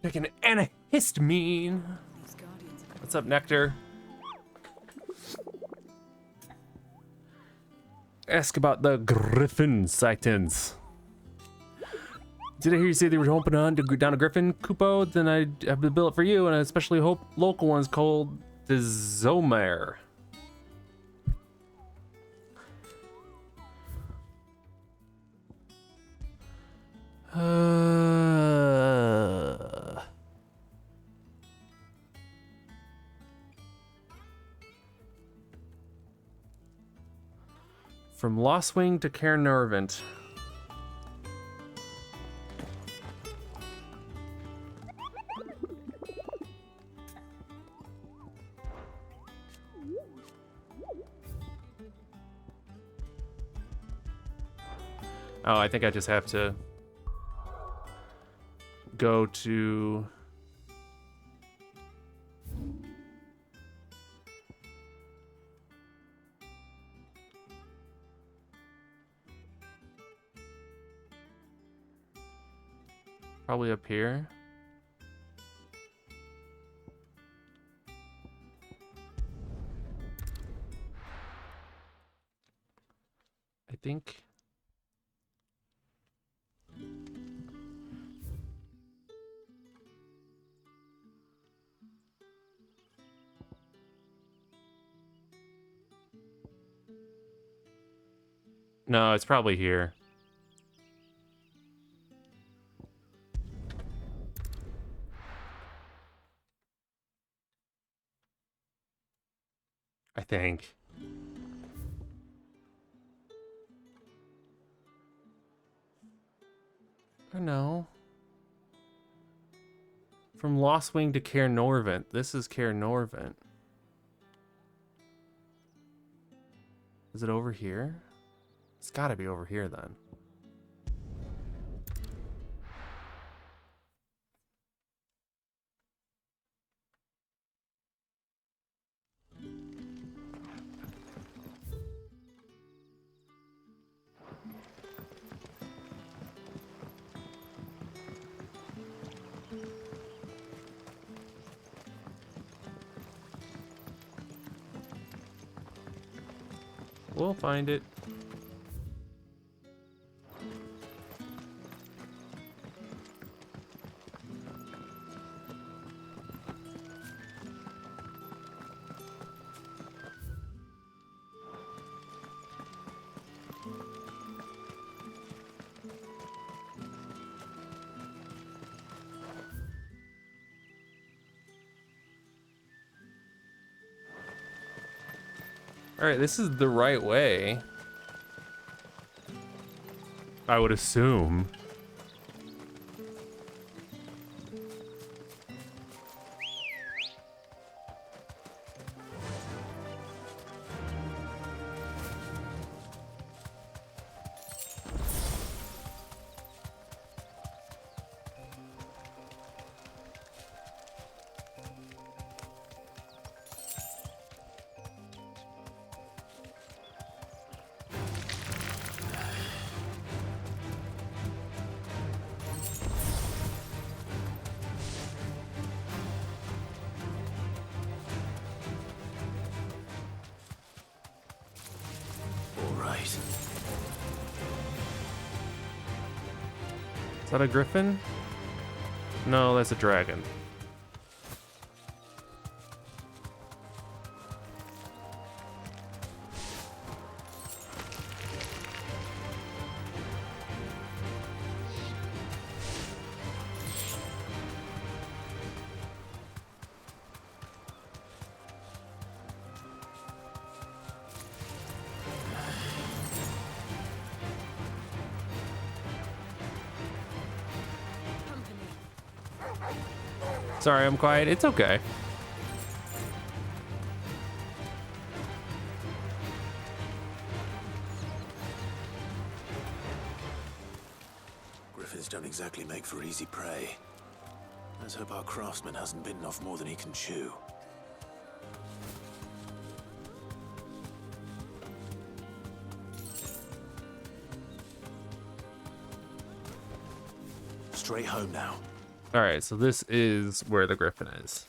take an antihistamine. What's up, Nectar? Ask about the Griffin sightings. Did I hear you say they were hoping on to go down to Griffin, Kupo? Then I have the bill it for you, and I especially hope local ones called the Zomare. From Lostwing to Caernarvon. Oh, I think I just have to go to... Probably up here. I think. No, it's probably here. I think. Or no. From Lostwing to Caernarvon. This is Caernarvon. Is it over here? It's gotta be over here then. We'll find it. Alright, this is the right way. I would assume. Is that a griffin? No, that's a dragon. Sorry, I'm quiet. It's okay. Griffins don't exactly make for easy prey. Let's hope our craftsman hasn't bitten off more than he can chew. straight home now. All right, so this is where the griffin is.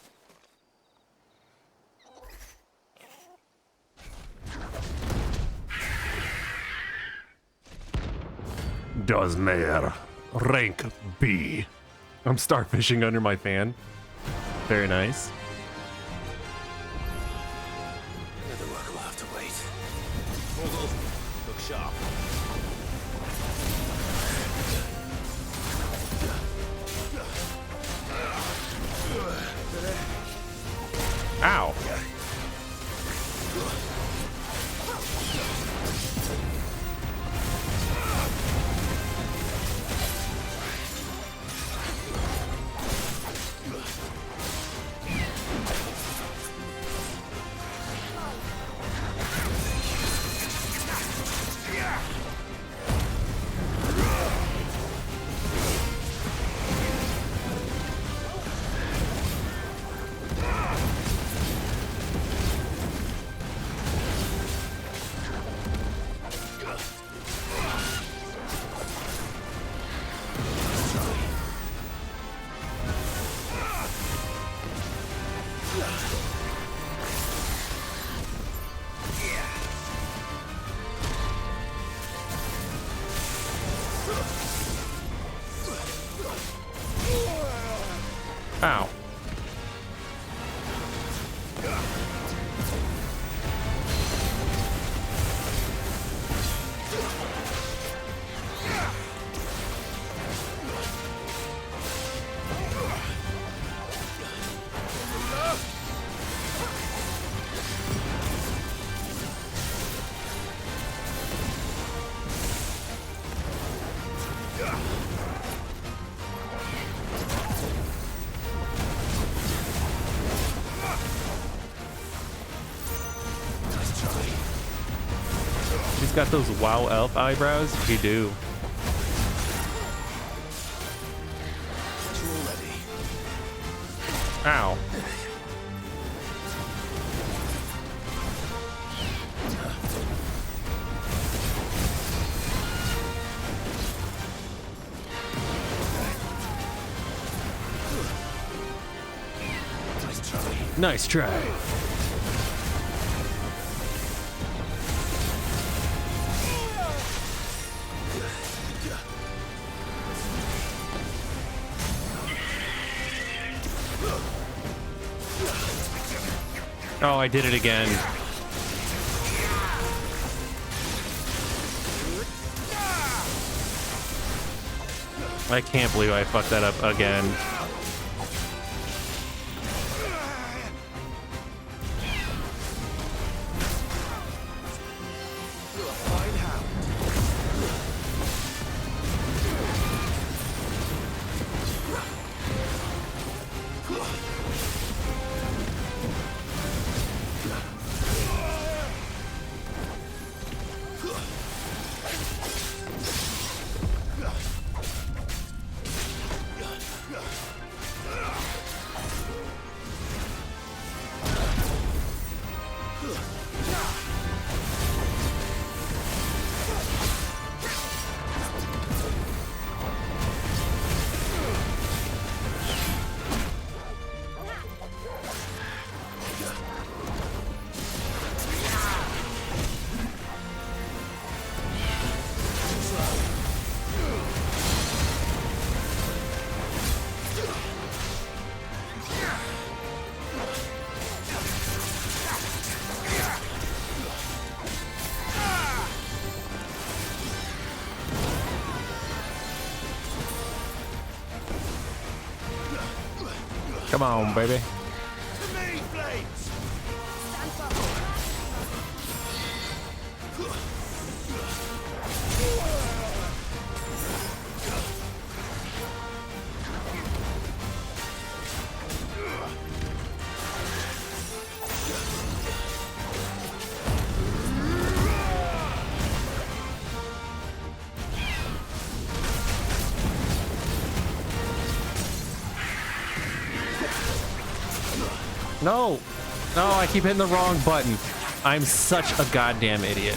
Dosmer, rank B. I'm starfishing under my fan. Very nice. The work will have to wait. Look sharp. Ow. Ow. He's got those WoW elf eyebrows. You do. Ow. Nice try. Oh, I did it again. I can't believe I fucked that up again. Come on, baby. No! No, I keep hitting the wrong button. I'm such a goddamn idiot.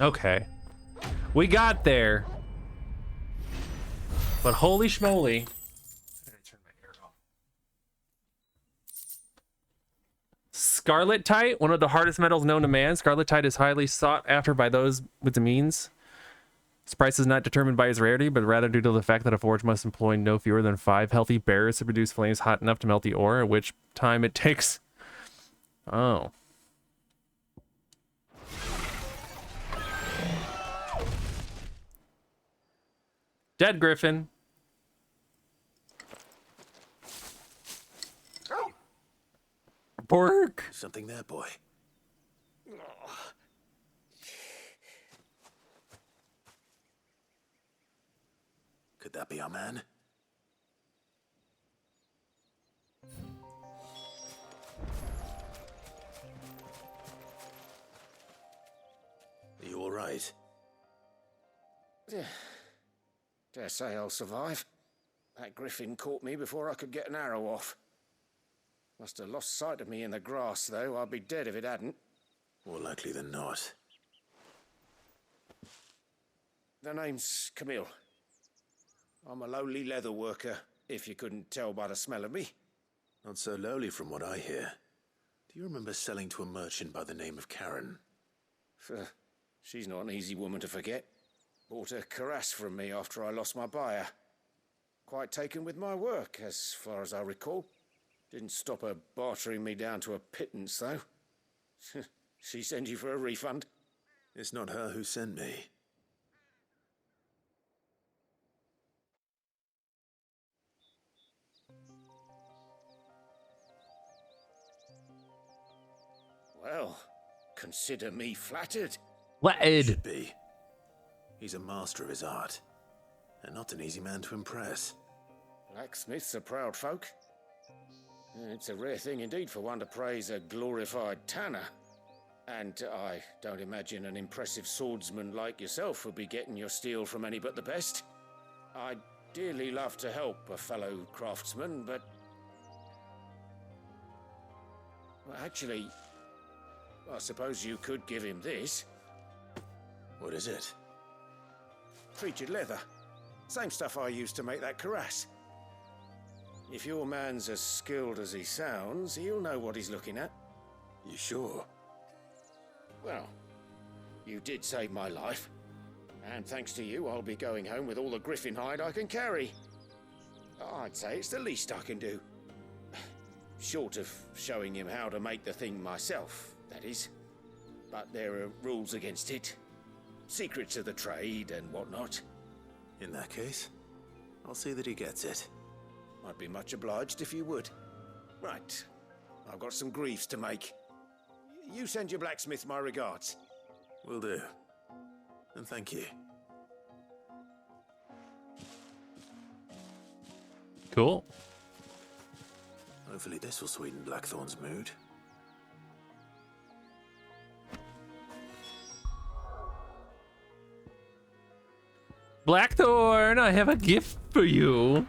Okay. We got there. But holy schmoly. Scarletite, one of the hardest metals known to man. Scarletite is highly sought after by those with the means. Its price is not determined by its rarity, but rather due to the fact that a forge must employ no fewer than 5 healthy bearers to produce flames hot enough to melt the ore, at which time it takes... Oh. Dead Griffin. Pork. Something there, boy. Could that be our man? Are you all right? Dare say I'll survive. That griffin caught me before I could get an arrow off. Must have lost sight of me in the grass, though. I'd be dead if it hadn't. More likely than not. The name's Camille. I'm a lowly leather worker, if you couldn't tell by the smell of me. Not so lowly from what I hear. Do you remember selling to a merchant by the name of Karen? She's not an easy woman to forget. Bought a cuirass from me after I lost my buyer. Quite taken with my work, as far as I recall. Didn't stop her bartering me down to a pittance, though. She send you for a refund? It's not her who sent me. Well, consider me flattered. Flattered. Should be. He's a master of his art, and not an easy man to impress. Blacksmiths are proud folk. It's a rare thing indeed for one to praise a glorified tanner. And I don't imagine an impressive swordsman like yourself would be getting your steel from any but the best. I'd dearly love to help a fellow craftsman, but... Well, actually, I suppose you could give him this. What is it? Treated leather. Same stuff I used to make that cuirass. If your man's as skilled as he sounds, he'll know what he's looking at. You sure? Well, you did save my life. And thanks to you, I'll be going home with all the griffin hide I can carry. I'd say it's the least I can do. Short of showing him how to make the thing myself, that is. But there are rules against it. Secrets of the trade and whatnot. In that case, I'll see that he gets it. I'd be much obliged if you would. Right. I've got some greaves to make. You send your blacksmith my regards. Will do. And thank you. Cool. Hopefully this will sweeten Blackthorn's mood. Blackthorn, I have a gift for you.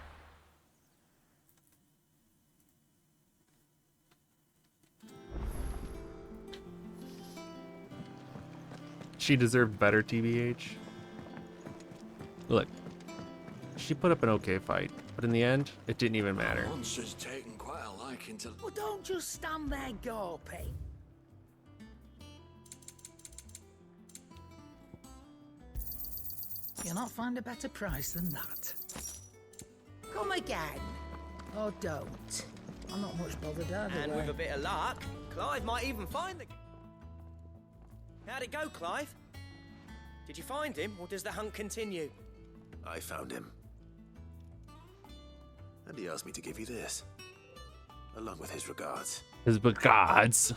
She deserved better, TBH. Look, she put up an okay fight, but in the end, it didn't even matter. Monster's taken quite a liking to... Well, don't just stand there gawping. You'll not find a better price than that. Come again. Or don't. I'm not much bothered either And way. with a bit of luck, Clive might even find the... How'd it go, Clive? Did you find him, or does the hunt continue? I found him. And he asked me to give you this. Along with his regards. His regards.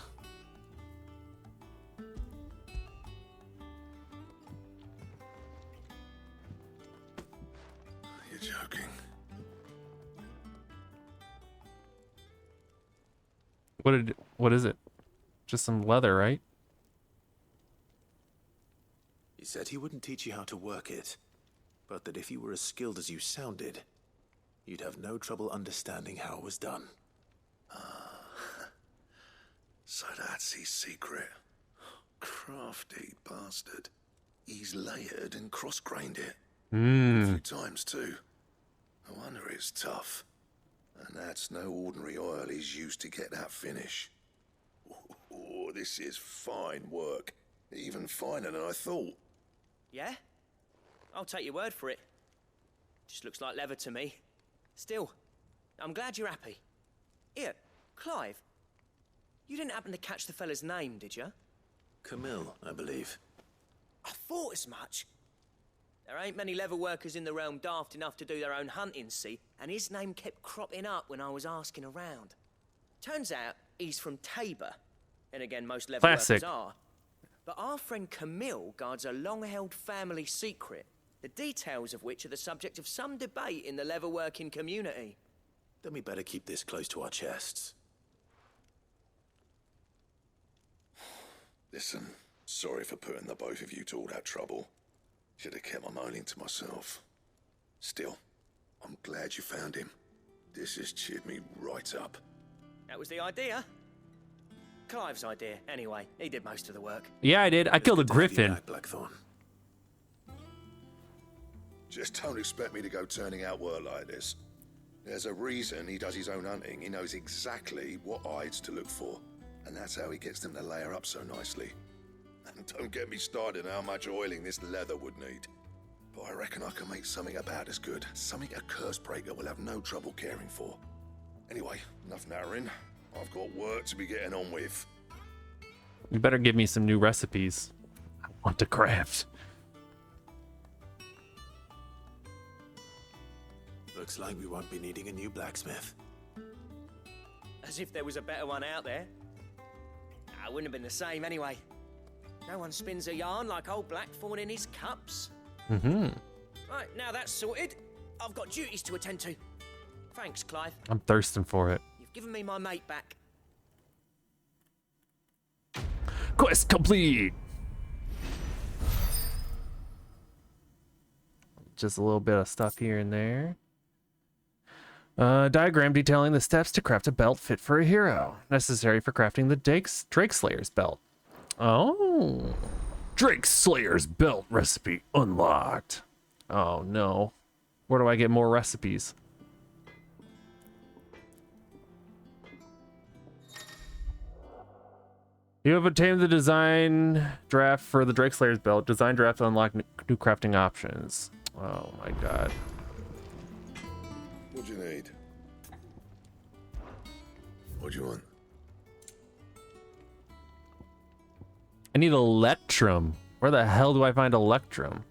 You're joking. What is it? Just some leather, right? He said he wouldn't teach you how to work it, but that if you were as skilled as you sounded, you'd have no trouble understanding how it was done. So that's his secret. Crafty bastard. He's layered and cross-grained it. A Hmm. few times too. No wonder it's tough. And that's no ordinary oil he's used to get that finish. Oh, this is fine work. Even finer than I thought. Yeah? I'll take your word for it. Just looks like leather to me. Still, I'm glad you're happy. Here, Clive. You didn't happen to catch the fella's name, did you? Camille, I believe. I thought as much. There ain't many leather workers in the realm daft enough to do their own hunting, see? And his name kept cropping up when I was asking around. Turns out he's from Tabor. And again, most leather Classic. workers are. But our friend Camille guards a long-held family secret, the details of which are the subject of some debate in the leather-working community. Then we better keep this close to our chests. Listen, sorry for putting the both of you to all that trouble. Should have kept my moaning to myself. Still, I'm glad you found him. This has cheered me right up. That was the idea. Clive's idea, anyway. He did most of the work. Yeah, I did. I killed a griffin. Blackthorn. Just don't expect me to go turning out work like this. There's a reason he does his own hunting. He knows exactly what hides to look for. And that's how he gets them to layer up so nicely. And don't get me started on how much oiling this leather would need. But I reckon I can make something about as good. Something a Cursebreaker will have no trouble caring for. Anyway, enough nattering. I've got work to be getting on with. You better give me some new recipes. I want to craft. Looks like we won't be needing a new blacksmith. As if there was a better one out there. Nah, it wouldn't have been the same anyway. No one spins a yarn like old Blackthorn in his cups. Mm-hmm. Right, now that's sorted. I've got duties to attend to. Thanks, Clive. I'm thirsting for it. You've given me my mate back. Quest complete. Just a little bit of stuff here and there. Diagram detailing the steps to craft a belt fit for a hero, necessary for crafting the Drake Slayer's belt. Oh, Drake Slayer's belt recipe unlocked. Oh no, where do I get more recipes? You have obtained the design draft for the Drake Slayer's belt. Design draft to unlock new crafting options. Oh my god. What do you need? What do you want? I need Electrum. Where the hell do I find Electrum?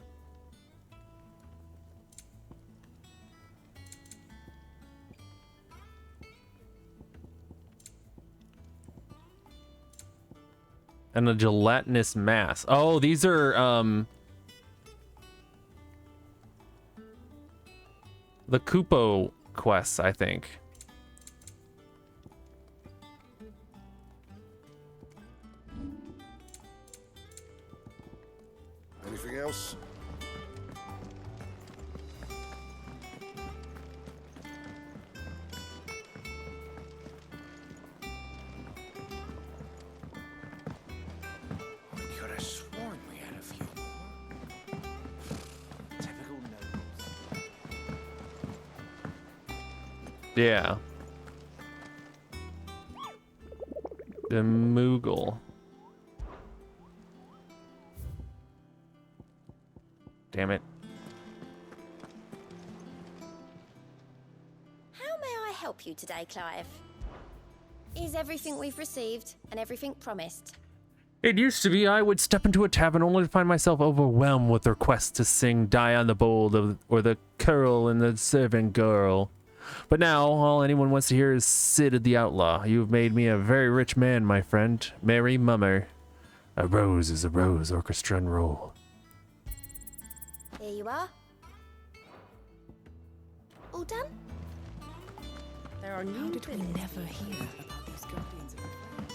And a gelatinous mass. Oh, these are the Kupo quests, I think. Anything else? I could have sworn we had a few more. Typical nobles. Yeah. The Moogle. Damn it. How may I help you today, Clive? Is everything we've received and everything promised? It used to be I would step into a tavern only to find myself overwhelmed with requests to sing Die on the Bold or the Curl and the Servant Girl. But now, all anyone wants to hear is Sid the Outlaw. You've made me a very rich man, my friend. Merry Mummer. A rose is a rose, orchestra and roll. Here you are. All done? There are How new did we billets. never hear about these guardians of the flame?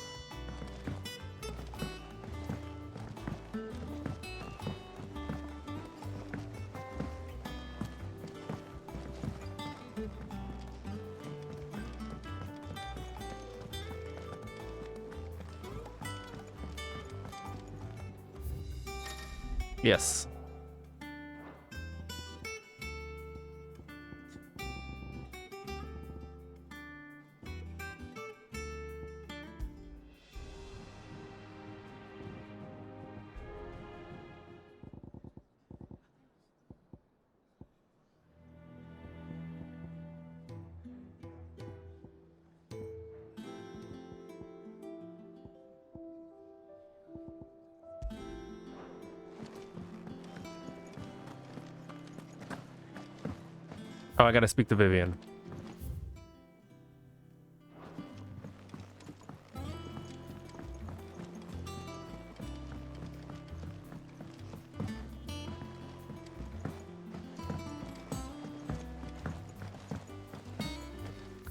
Yes. Oh, I gotta speak to Vivian.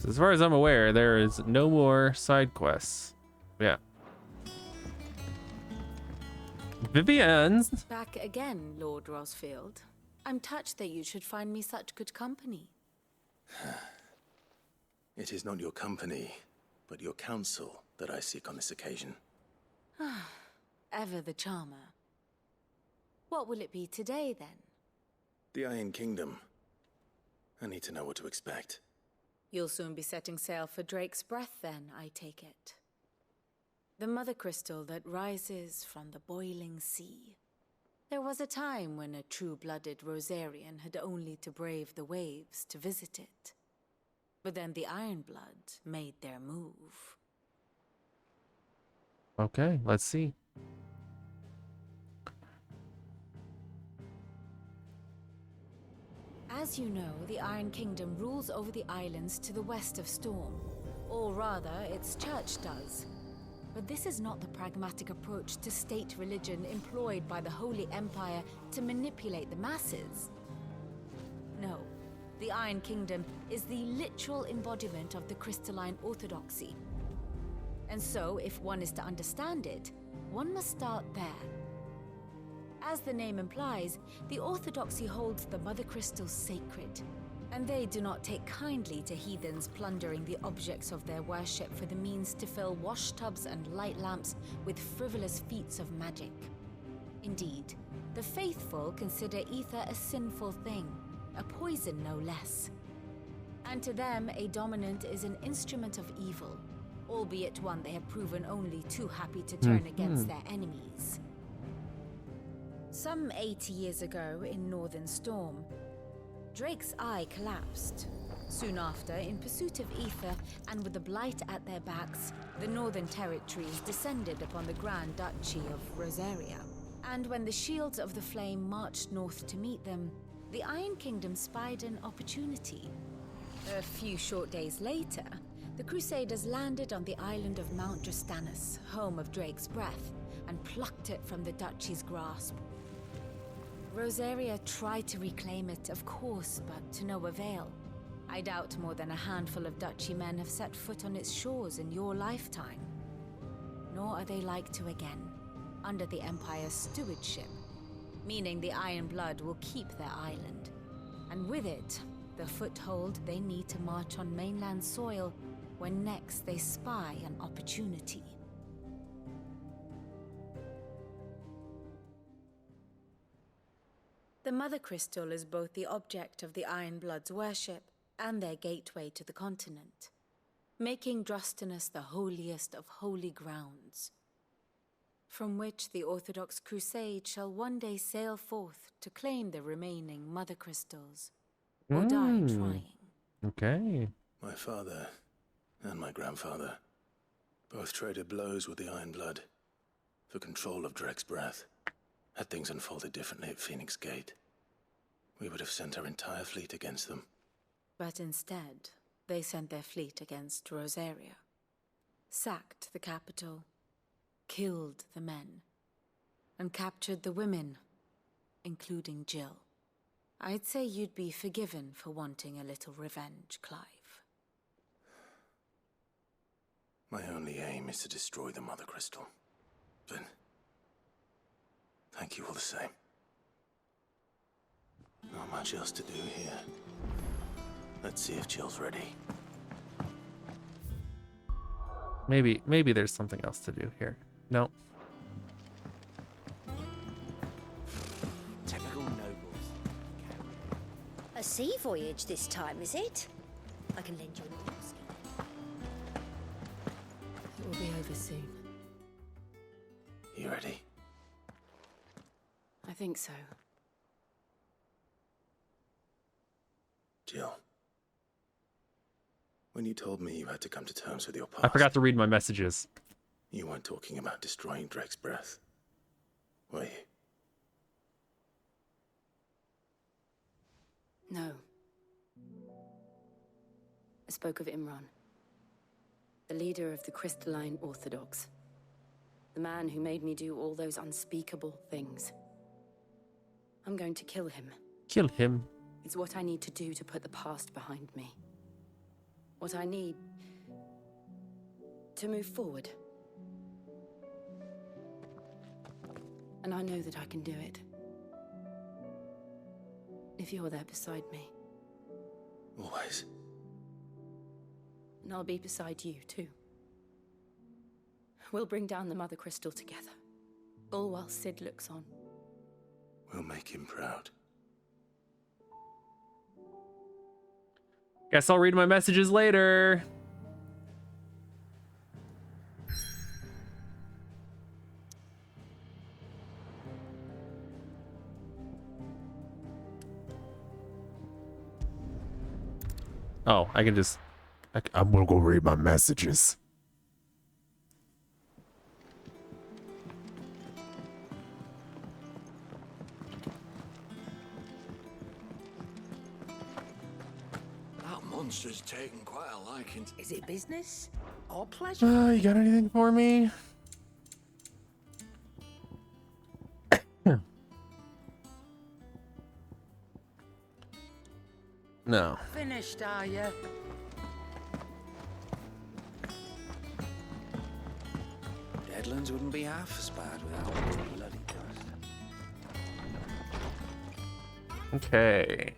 As far as I'm aware, there is no more side quests. Yeah. Vivian's Back again, Lord Rosfield. I'm touched that you should find me such good company. It is not your company, but your counsel that I seek on this occasion. Ever the charmer. What will it be today, then? The Iron Kingdom. I need to know what to expect. You'll soon be setting sail for Drake's Breath, then, I take it. The mother crystal that rises from the boiling sea. There was a time when a true-blooded Rosarian had only to brave the waves to visit it. But then the Ironblood made their move. Okay, let's see. As you know, the Iron Kingdom rules over the islands to the west of Storm. Or rather, its church does. But this is not the pragmatic approach to state religion employed by the Holy Empire to manipulate the masses. No, the Iron Kingdom is the literal embodiment of the crystalline orthodoxy. And so, if one is to understand it, one must start there. As the name implies, the orthodoxy holds the Mother Crystals sacred, and they do not take kindly to heathens plundering the objects of their worship for the means to fill washtubs and light lamps with frivolous feats of magic. Indeed, the faithful consider ether a sinful thing, a poison no less. And to them, a dominant is an instrument of evil, albeit one they have proven only too happy to turn against their enemies. Some 80 years ago in Northern Storm, Drake's eye collapsed. Soon after, in pursuit of ether and with the blight at their backs, the Northern Territories descended upon the Grand Duchy of Rosaria. And when the Shields of the Flame marched north to meet them, the Iron Kingdom spied an opportunity. A few short days later, the Crusaders landed on the island of Mount Justanus, home of Drake's Breath, and plucked it from the duchy's grasp. Rosaria tried to reclaim it, of course, but to no avail. I doubt more than a handful of duchy men have set foot on its shores in your lifetime. Nor are they like to again, under the Empire's stewardship, meaning the Iron Blood will keep their island. And with it, the foothold they need to march on mainland soil when next they spy an opportunity. The Mother Crystal is both the object of the Iron Blood's worship and their gateway to the continent, making Drustanus the holiest of holy grounds, from which the Orthodox Crusade shall one day sail forth to claim the remaining Mother Crystals, or die trying. Okay. My father and my grandfather both traded blows with the Iron Blood for control of Drake's Breath. Had things unfolded differently at Phoenix Gate, we would have sent our entire fleet against them. But instead, they sent their fleet against Rosaria, sacked the capital, killed the men, and captured the women, including Jill. I'd say you'd be forgiven for wanting a little revenge, Clive. My only aim is to destroy the Mother Crystal. But thank you all the same. Not much else to do here. Let's see if Jill's ready. Maybe there's something else to do here. No. A sea voyage this time, is it? I can lend you an oarskin. It will be over soon. You ready? I think so. Jill. When you told me you had to come to terms with your past, I forgot to read my messages. you weren't talking about destroying Drake's breath, were you? No. I spoke of Imran, the leader of the Crystalline Orthodox. The man who made me do all those unspeakable things. I'm going to kill him. Kill him. It's what I need to do to put the past behind me. What I need to move forward. And I know that I can do it. If you're there beside me. Always. And I'll be beside you, too. We'll bring down the Mother Crystal together. All while Sid looks on. We'll make him proud. Guess I'll read my messages later. Oh, I can just... I'm gonna go read my messages. That monster's taken quite a liking. Is it business or pleasure? You got anything for me? No. Finished, are you? Deadlands wouldn't be half as bad without bloody dust. Okay.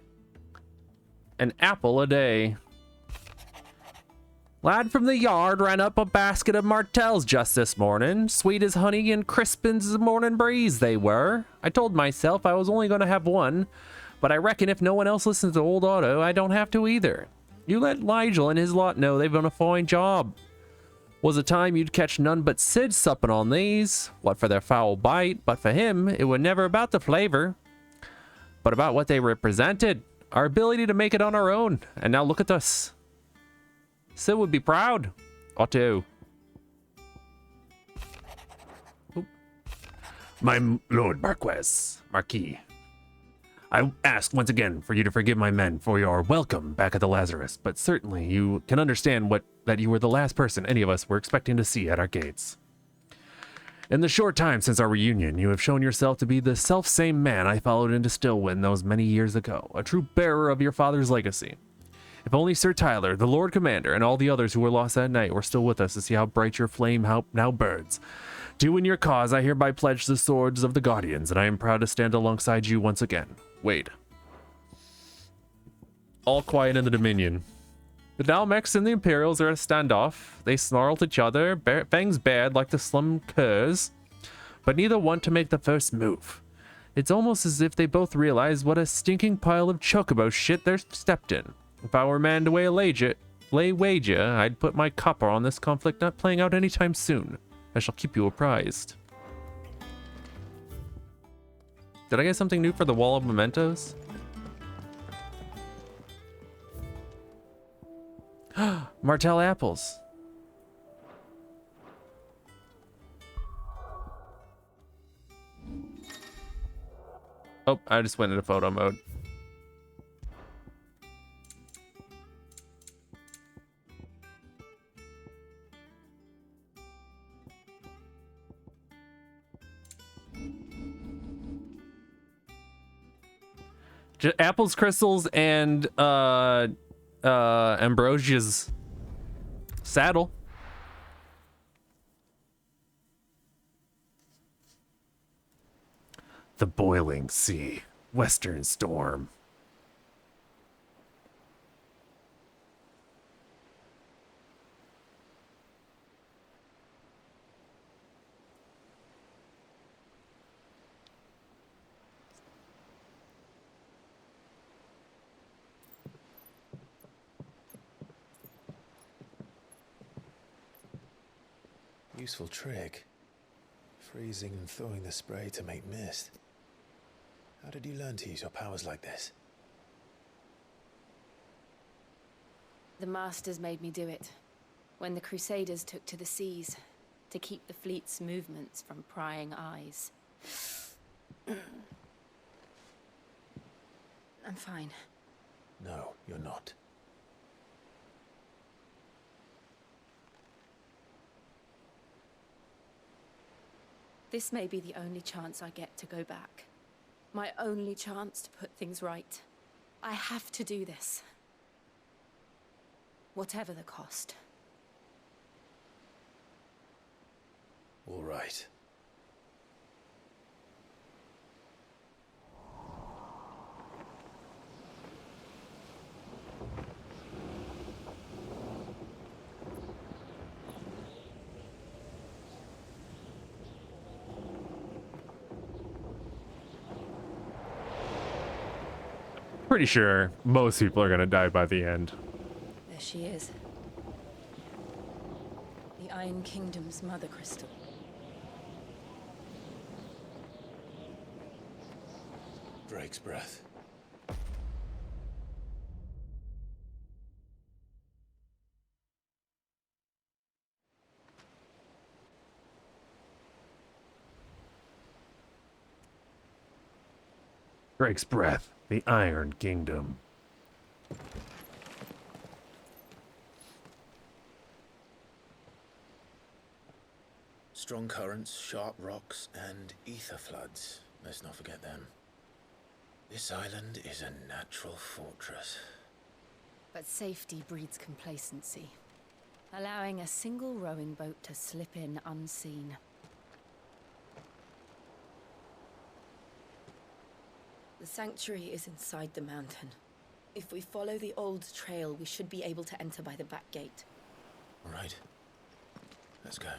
An apple a day. Lad from the yard ran up a basket of martels just this morning. Sweet as honey and crisp as the morning breeze they were. I told myself I was only going to have one, but I reckon if no one else listens to old Otto, I don't have to either. You let Nigel and his lot know they've done a fine job. Was a time you'd catch none but Sid supping on these. What for their foul bite, but for him, it was never about the flavor, but about what they represented. Our ability to make it on our own. And now look at us. Sid would be proud. Otto. Oop. My Lord Marquis. I ask once again for you to forgive my men for your welcome back at the Lazarus, but certainly you can understand that you were the last person any of us were expecting to see at our gates. In the short time since our reunion, you have shown yourself to be the self-same man I followed into Stillwind those many years ago, a true bearer of your father's legacy. If only Sir Tyler, the Lord Commander, and all the others who were lost that night were still with us to see how bright your flame now burns. To in your cause, I hereby pledge the swords of the Guardians, and I am proud to stand alongside you once again. Wade. All quiet in the Dominion. The Dalmex and the Imperials are at a standoff. They snarl at each other, fangs bared like the slum curs, but neither want to make the first move. It's almost as if they both realize what a stinking pile of chocobo shit they're stepped in. If I were man to lay wager, I'd put my copper on this conflict not playing out anytime soon. I shall keep you apprised. Did I get something new for the Wall of Mementos? Martell apples. Oh, I just went into photo mode. Apples, crystals, and Ambrosia's saddle. The boiling sea, western storm. Useful trick. Freezing and thawing the spray to make mist. How did you learn to use your powers like this? The Masters made me do it. When the Crusaders took to the seas, to keep the fleet's movements from prying eyes. I'm fine. No, you're not. This may be the only chance I get to go back. My only chance to put things right. I have to do this. Whatever the cost. All right. Pretty sure most people are gonna die by the end. There she is. The Iron Kingdom's Mother Crystal. Drake's breath. Drake's breath. The Iron Kingdom. Strong currents, sharp rocks, and ether floods. Let's not forget them. This island is a natural fortress. But safety breeds complacency, allowing a single rowing boat to slip in unseen. The sanctuary is inside the mountain. If we follow the old trail, we should be able to enter by the back gate. All right. Let's go.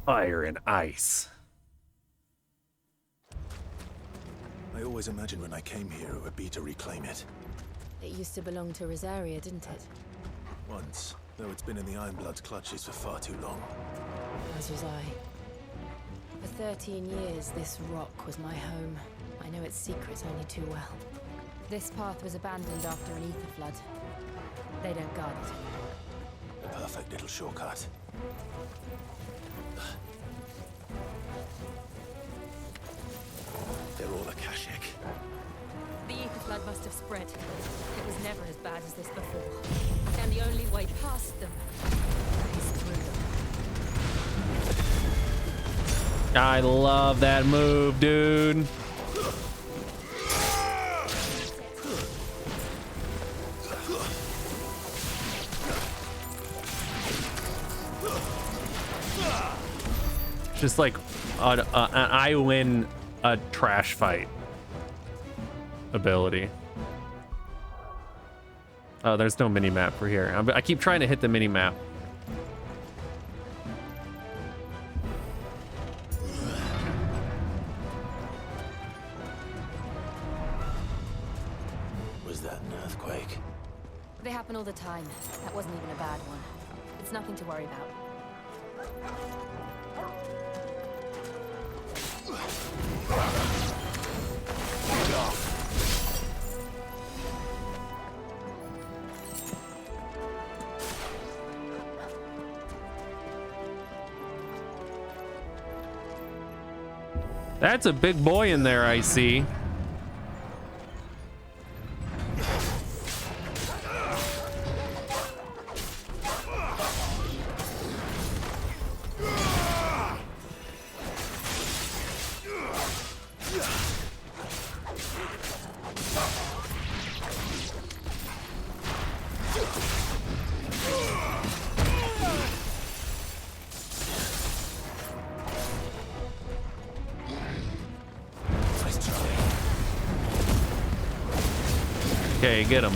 Fire and ice. I always imagined when I came here it would be to reclaim it. It used to belong to Rosaria, didn't it? Once, though it's been in the Ironblood's clutches for far too long. As was I. For 13 years, this rock was my home. I know its secrets only too well. This path was abandoned after an ether flood. They don't guard it anymore. A perfect little shortcut. They're all Akashic. The ether flood must have spread. It was never as bad as this before. And the only way past them is through them. I love that move, dude. Just like an I win a trash fight ability. Oh, there's no mini map for here. I keep trying to hit the mini map. Was that an earthquake? They happen all the time. That wasn't even a bad one. It's nothing to worry about. That's a big boy in there, I see. Okay, get him.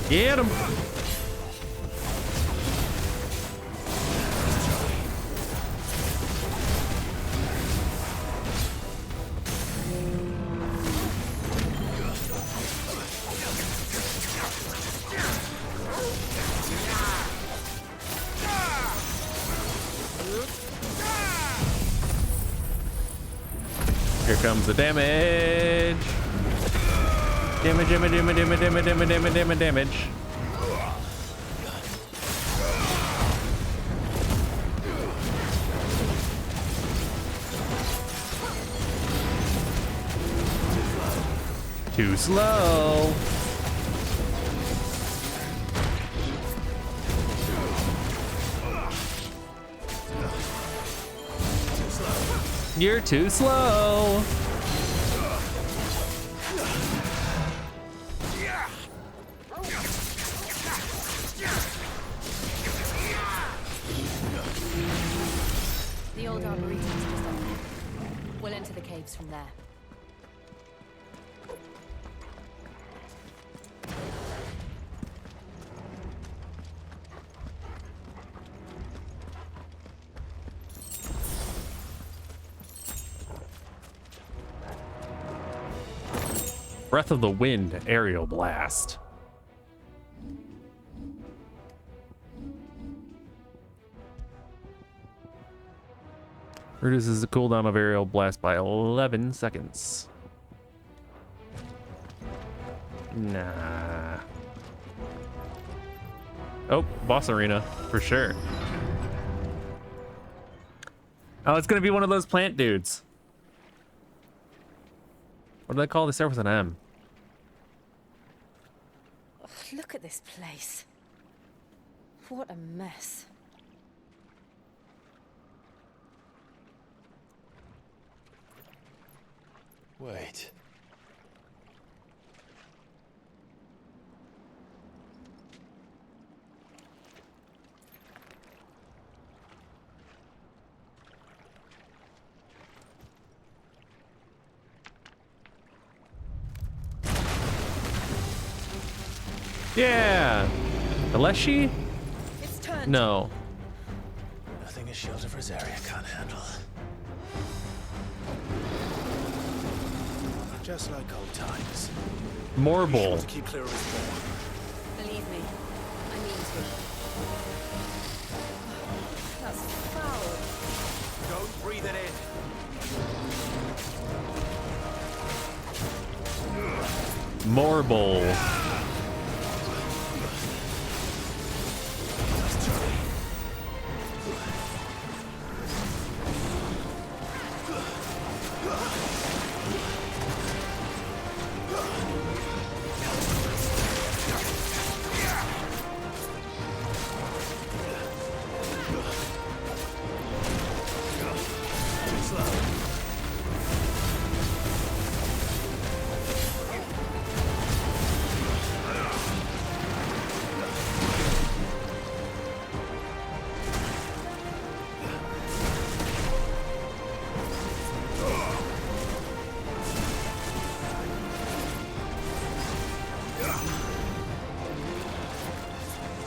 Get him. Here comes the damage. Damage, damage, damage, damage, damage, damage, damage, damage, damage. Too slow. You're too slow. The old arboretum is just up there. We'll enter the caves from there. Breath of the Wind aerial blast. Reduces the cooldown of aerial blast by 11 seconds. Nah. Oh, boss arena for sure. Oh, it's gonna be one of those plant dudes. What do they call? They start with an M. Ugh, look at this place. What a mess. Wait. Yeah. Aleshi? It's turned. No. Nothing a shield of Rosaria can't handle. Just like old times. Morble. To keep clear of his ball. Believe me, I mean to. That's foul. Don't breathe it in. Morble.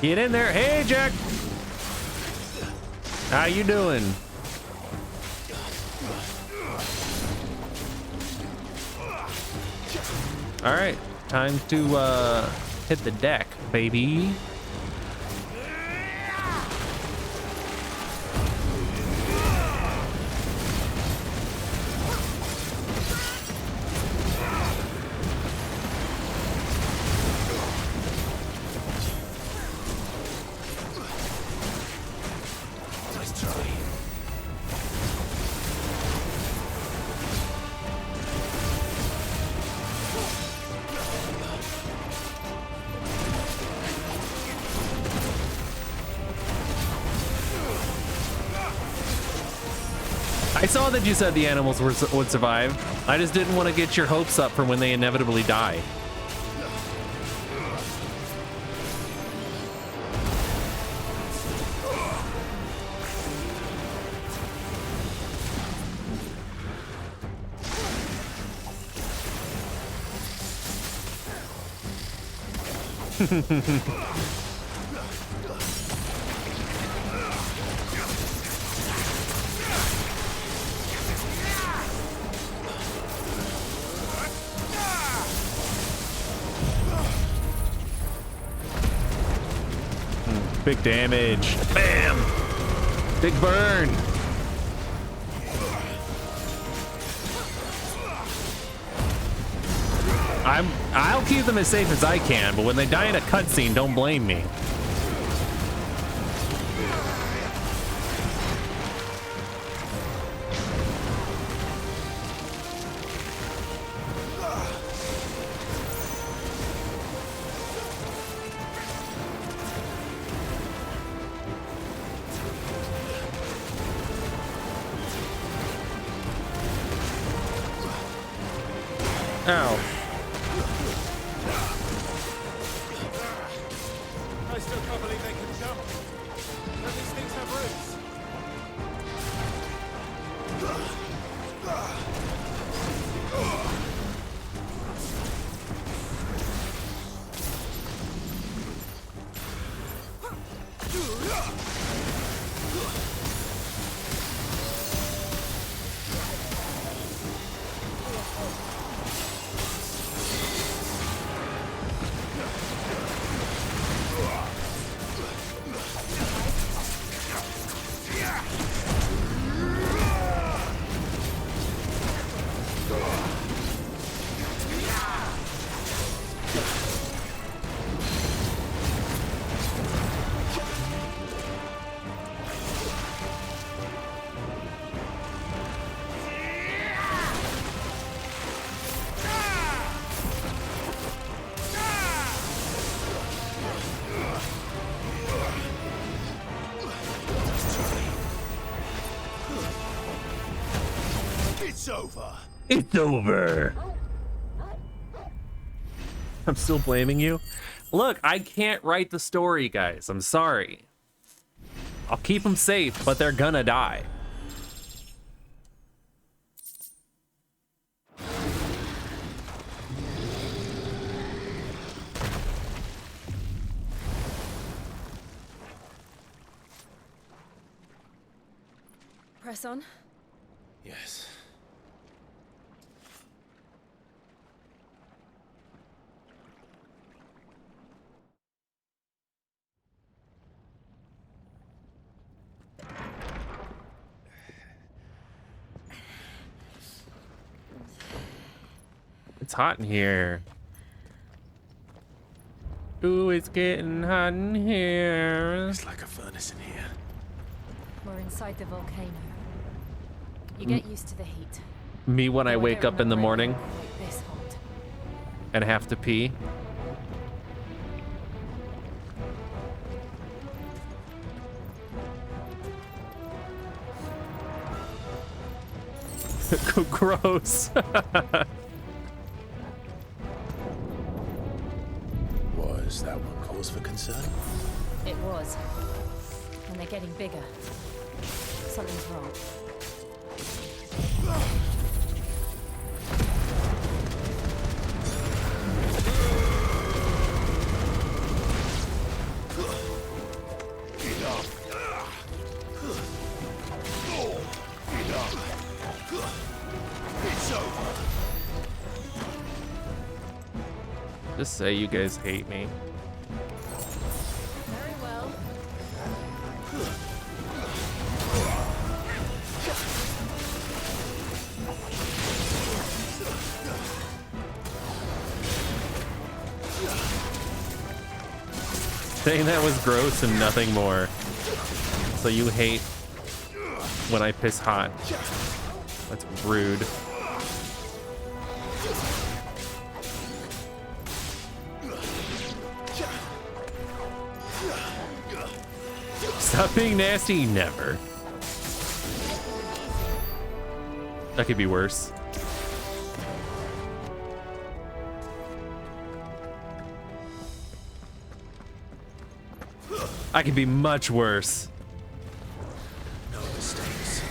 Get in there. Hey, Jack. How you doing? All right, time to hit the deck, baby. I saw that you said the animals would survive. I just didn't want to get your hopes up for when they inevitably die. Big damage. Bam! Big burn. I'll keep them as safe as I can, but when they die in a cutscene, don't blame me. Ow. I still can't believe they can jump. Don't these things have roots? It's over. It's over. I'm still blaming you. Look, I can't write the story, guys. I'm sorry. I'll keep them safe, but they're gonna die. Press on. Yes. It's hot in here. Ooh, it's getting hot in here. It's like a furnace in here. We're inside the volcano. You get used to the heat. Me when I wake up in the morning Like this hot. and have to pee. Gross. Was that one cause for concern? It was. And they're getting bigger. Something's wrong. It's over. Just say you guys hate me. Very well. Saying that was gross and nothing more. So you hate when I piss hot. That's rude. Stop being nasty, never. That could be worse. I could be much worse. No mistakes.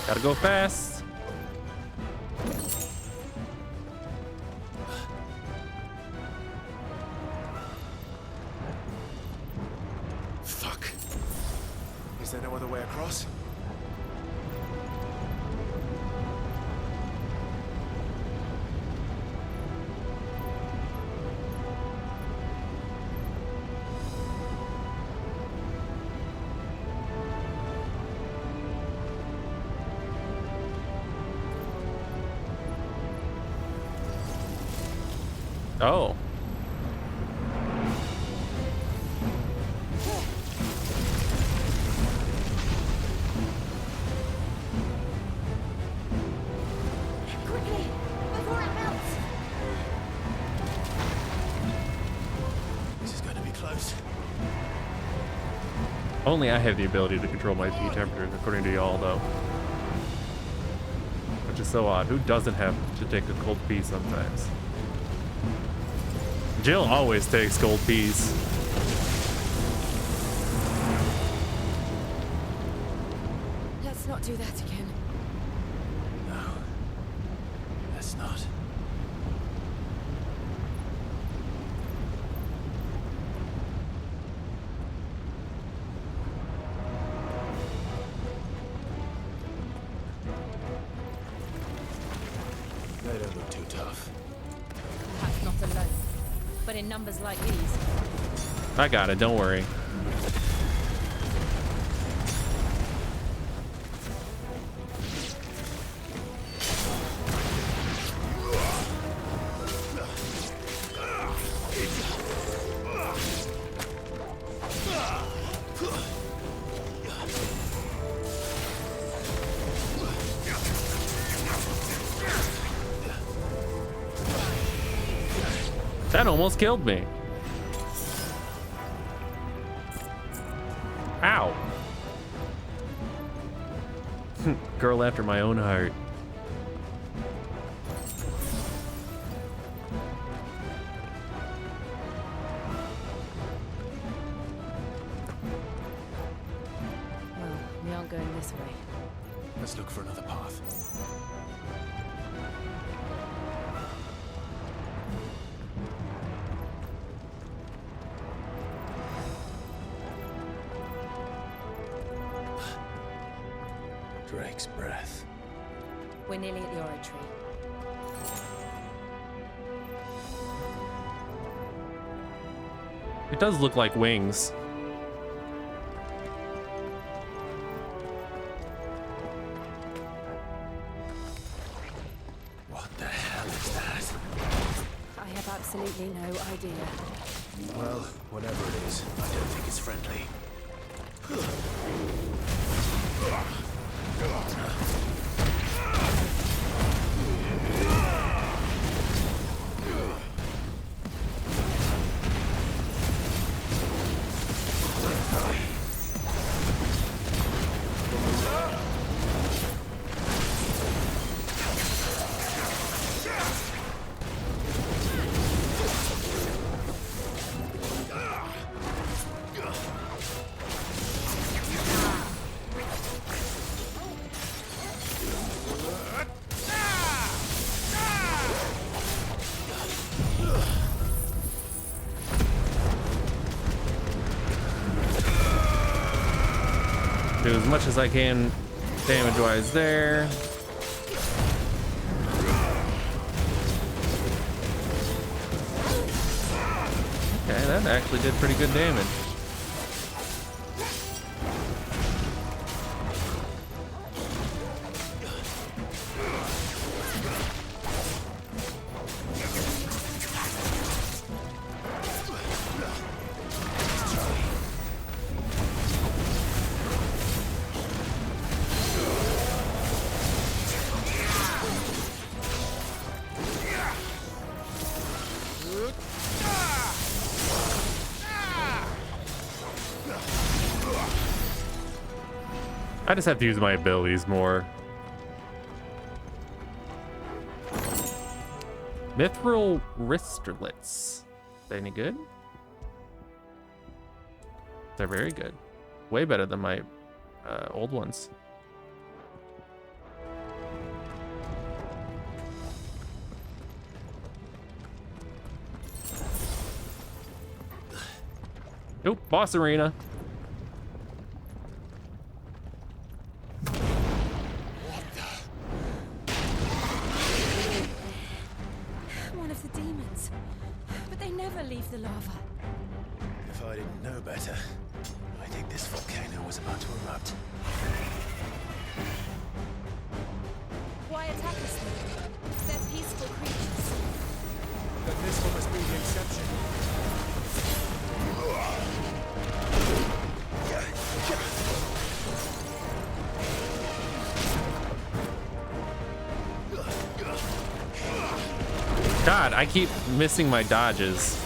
Gotta go fast. Fuck. Is there no other way across? Oh. Quickly, before it melts. This is going to be close. Only I have the ability to control my pee temperatures, according to y'all, though. Which is so odd. Who doesn't have to take a cold pee sometimes? Jill always takes cold peas. Let's not do that again. No. Let's not. They don't look too tough. Perhaps not alone. But in numbers like these, I got it, don't worry. That almost killed me. Ow. Girl after my own heart. well, we aren't going this way. Let's look for another path. Drake's breath. We're nearly at the oratory. It does look like wings. What the hell is that? I have absolutely no idea. Well, whatever it is, I don't think it's friendly. Do as much as I can damage-wise there. Okay, that actually did pretty good damage. I just have to use my abilities more. Mithril wristlets. They any good? They're very good. Way better than my old ones. Nope, boss arena. One of the demons. But they never leave the lava. If I didn't know better, I think this volcano was about to erupt. Why attack us then? They're peaceful creatures. Then this one must be the exception. God, I keep missing my dodges.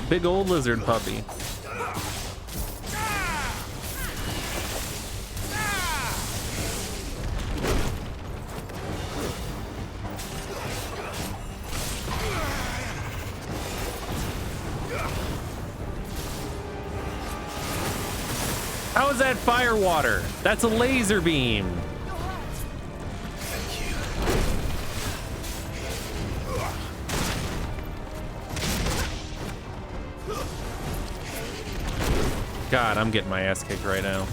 Big old lizard puppy. How is that fire water? That's a laser beam. God, I'm getting my ass kicked right now.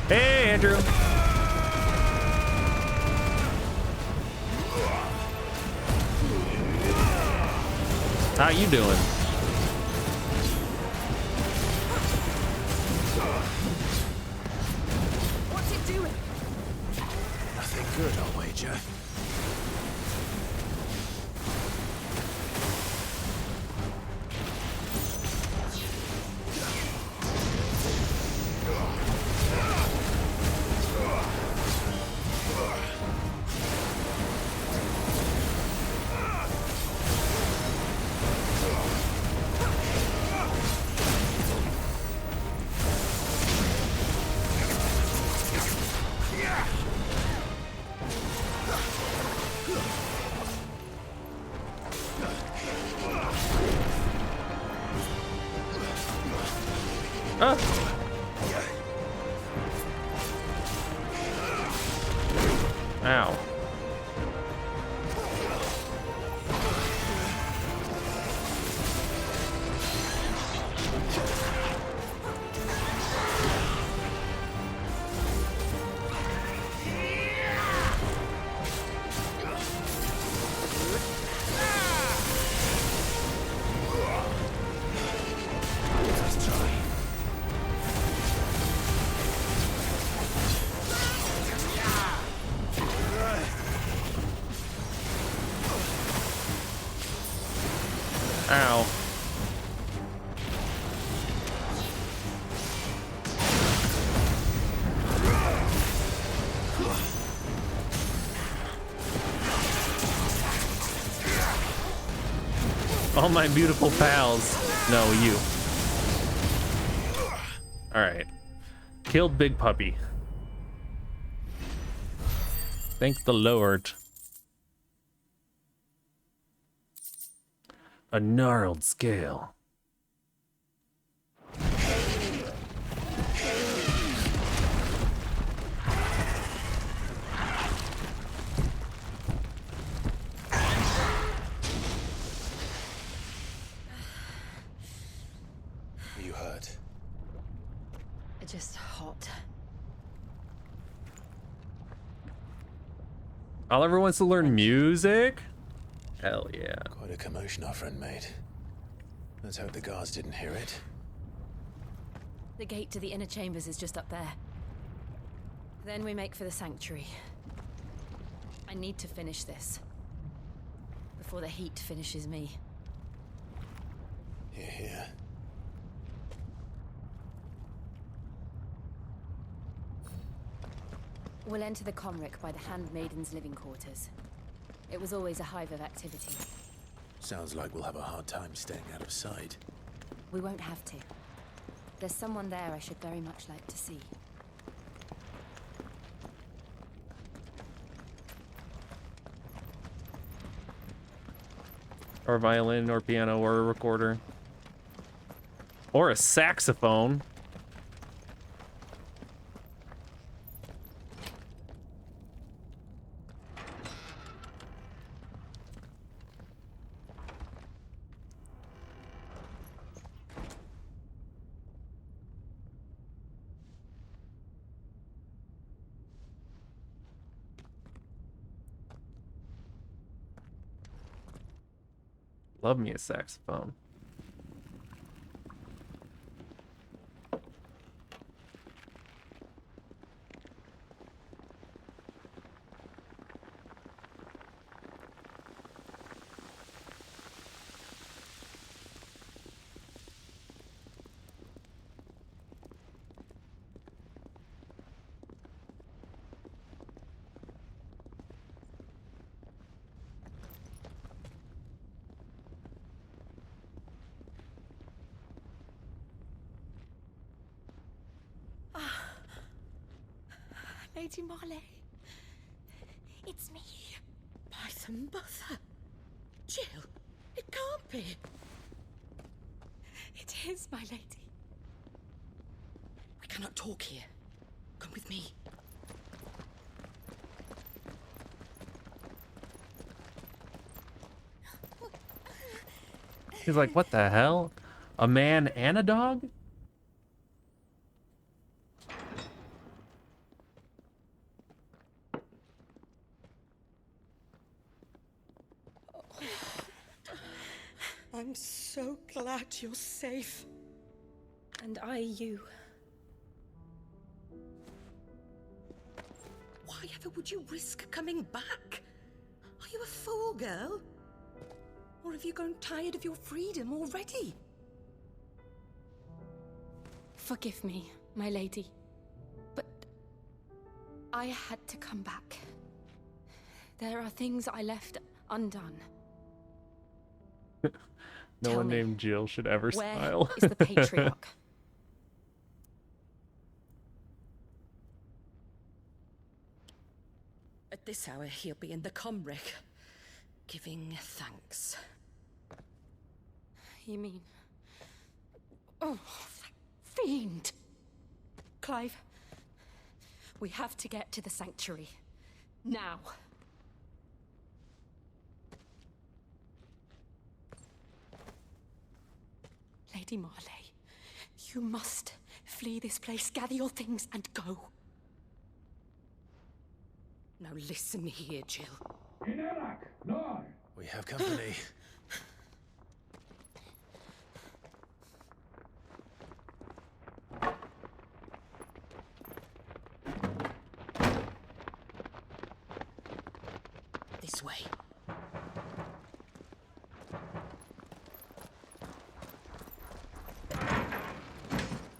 Hey, Andrew. How you doing? What's it doing? Nothing good, I'll wager. Ow. Ow. All my beautiful pals. No, you. All right. Killed Big Puppy. Thank the Lord. A gnarled scale. You hurt? Just hot. Oliver wants to learn music? Hell yeah. Quite a commotion our friend made. Let's hope the guards didn't hear it. The gate to the inner chambers is just up there. Then we make for the sanctuary. I need to finish this. Before the heat finishes me. Hear, hear. We'll enter the Comric by the Handmaiden's living quarters. It was always a hive of activity. Sounds like we'll have a hard time staying out of sight. We won't have to. There's someone there I should very much like to see. Or a violin, or piano, or a recorder. Or a saxophone. Love me a saxophone. Lady Marley, it's me. By the mother. Jill, it can't be. It is, my lady. We cannot talk here. Come with me. He's like, what the hell? A man and a dog? I'm so glad you're safe. And I you. Why ever would you risk coming back? Are you a fool, girl? Or have you grown tired of your freedom already? Forgive me, my lady. But I had to come back. There are things I left undone. No Tell one me, named Jill should ever where smile. is the patriarch? At this hour, he'll be in the Comric, giving thanks. You mean? Oh, fiend! Clive, we have to get to the sanctuary. Now. Lady Marley, you must flee this place, gather your things, and go. Now listen here, Jill. We have company. This way.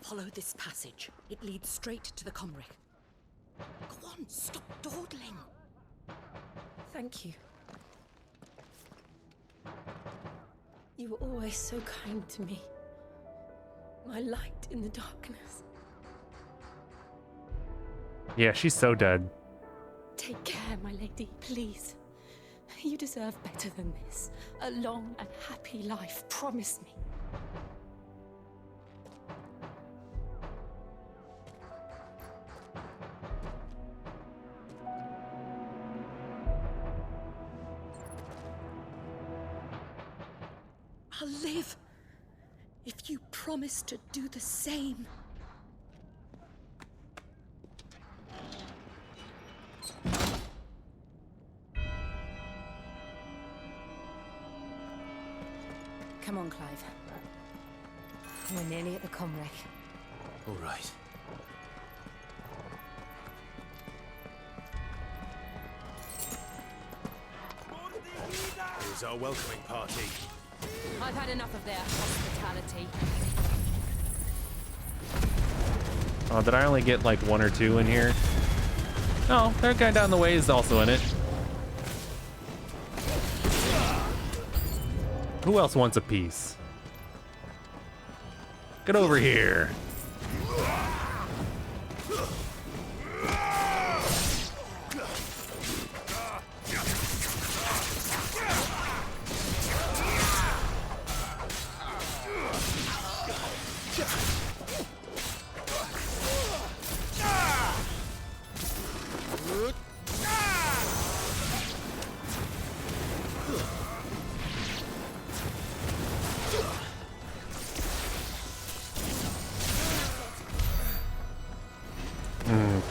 Follow this passage. It leads straight to the Comric. Go on, stop dawdling. Thank you. You were always so kind to me. My light in the darkness. Yeah, she's so dead. Take care, my lady, please. You deserve better than this. A long and happy life, promise me. I'll live if you promise to do the same. Come on, Clive. We're nearly at the Comric. All right. Here's our welcoming party. I've had enough of their hospitality. Oh, did I only get like 1 or 2 in here? No, that guy down the way is also in it. Who else wants a piece? Get over here.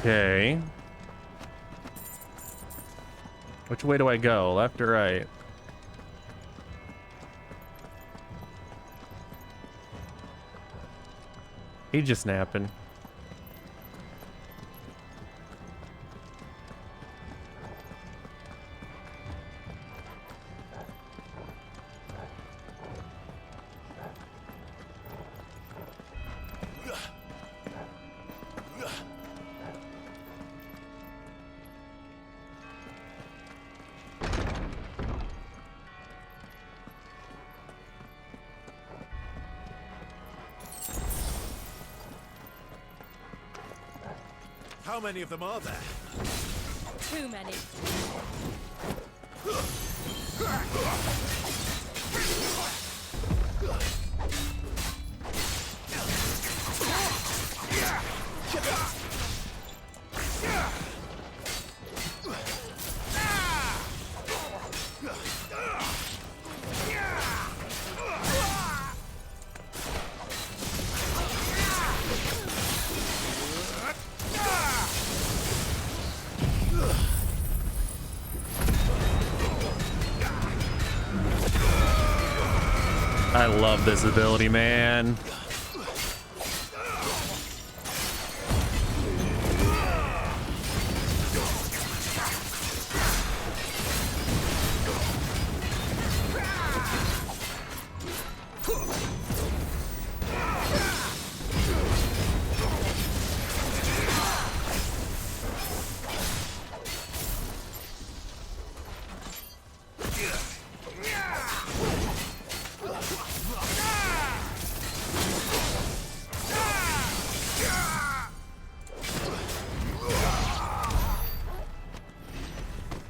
Okay. Which way do I go? Left or right? He just napping. How many of them are there? Too many. I love this ability, man.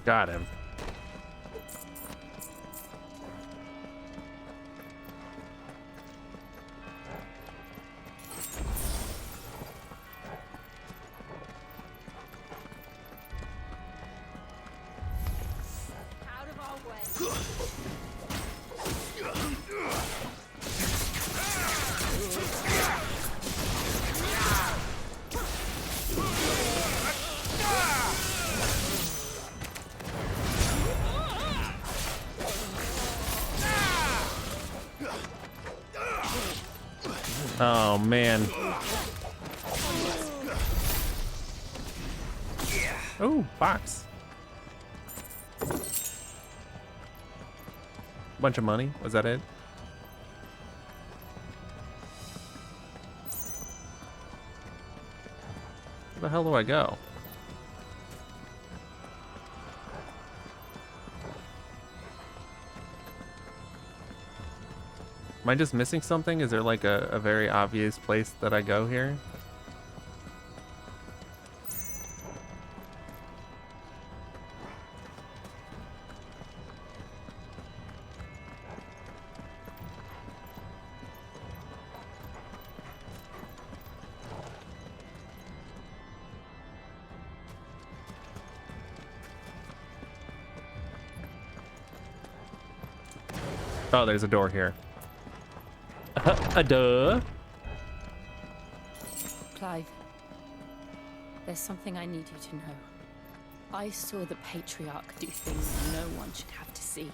Got him. Out of our way. Oh man. Oh, box. Bunch of money. Was that it? Where the hell do I go? Am I just missing something? Is there like a very obvious place that I go here? Oh, there's a door here. Duh. Clive, there's something I need you to know. I saw the Patriarch do things no one should have to see.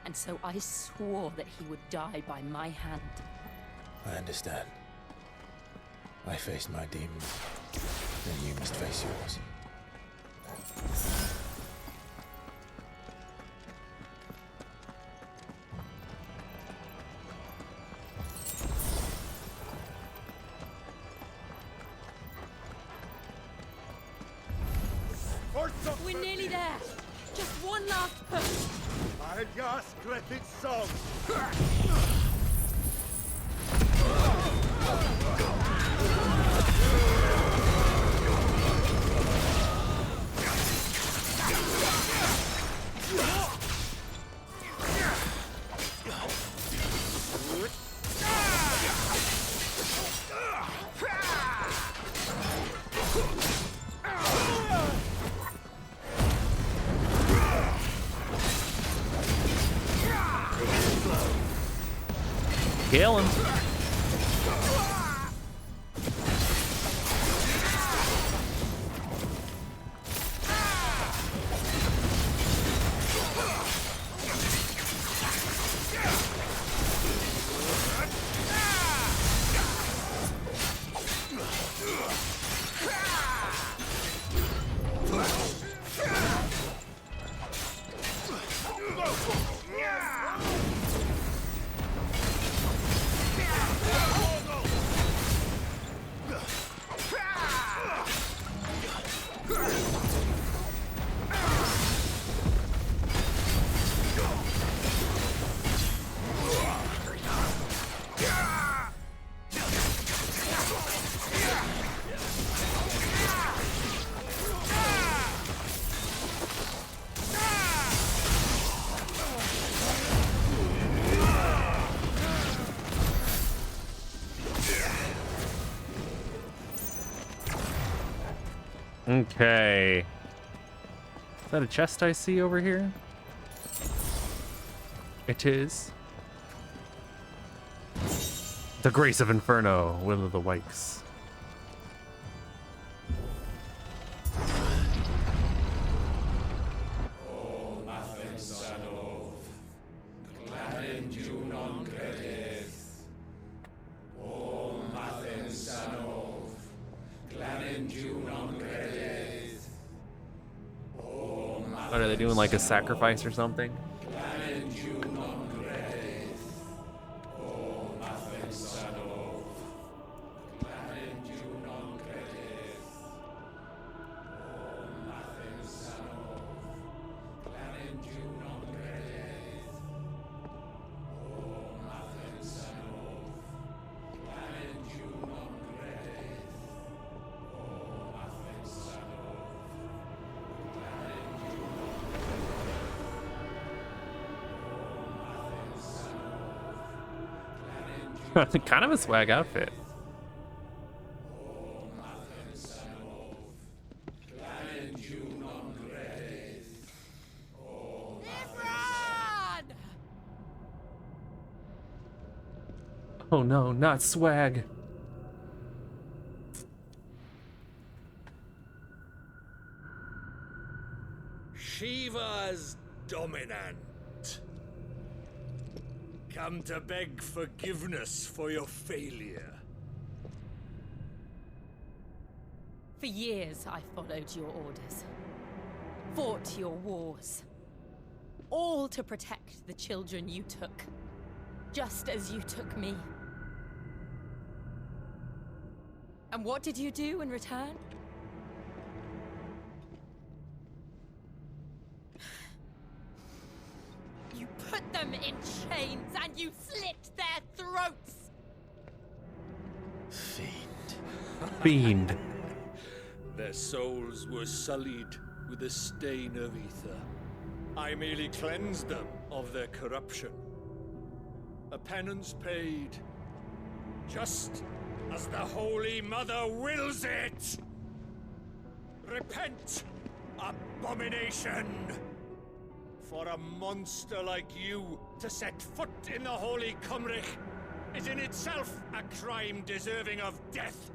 And so I swore that he would die by my hand. I understand. I faced my demons, then you must face yours. We're nearly there. Just one last push. I just let it song. Kill him. Okay. Is that a chest I see over here? It is. The Grace of Inferno, Will of the Wykes. What are they doing, like a sacrifice or something? Kind of a swag outfit. Oh no, not swag. Shiva's dominant. Come to beg forgiveness for your failure. For years, I followed your orders, fought your wars, all to protect the children you took, just as you took me. And what did you do in return? You put them in chains and you slit their throats! Fiend. Their souls were sullied with the stain of ether. I merely cleansed them of their corruption. A penance paid, just as the Holy Mother wills it! Repent, abomination! For a monster like you to set foot in the Holy Cymric is in itself a crime deserving of death.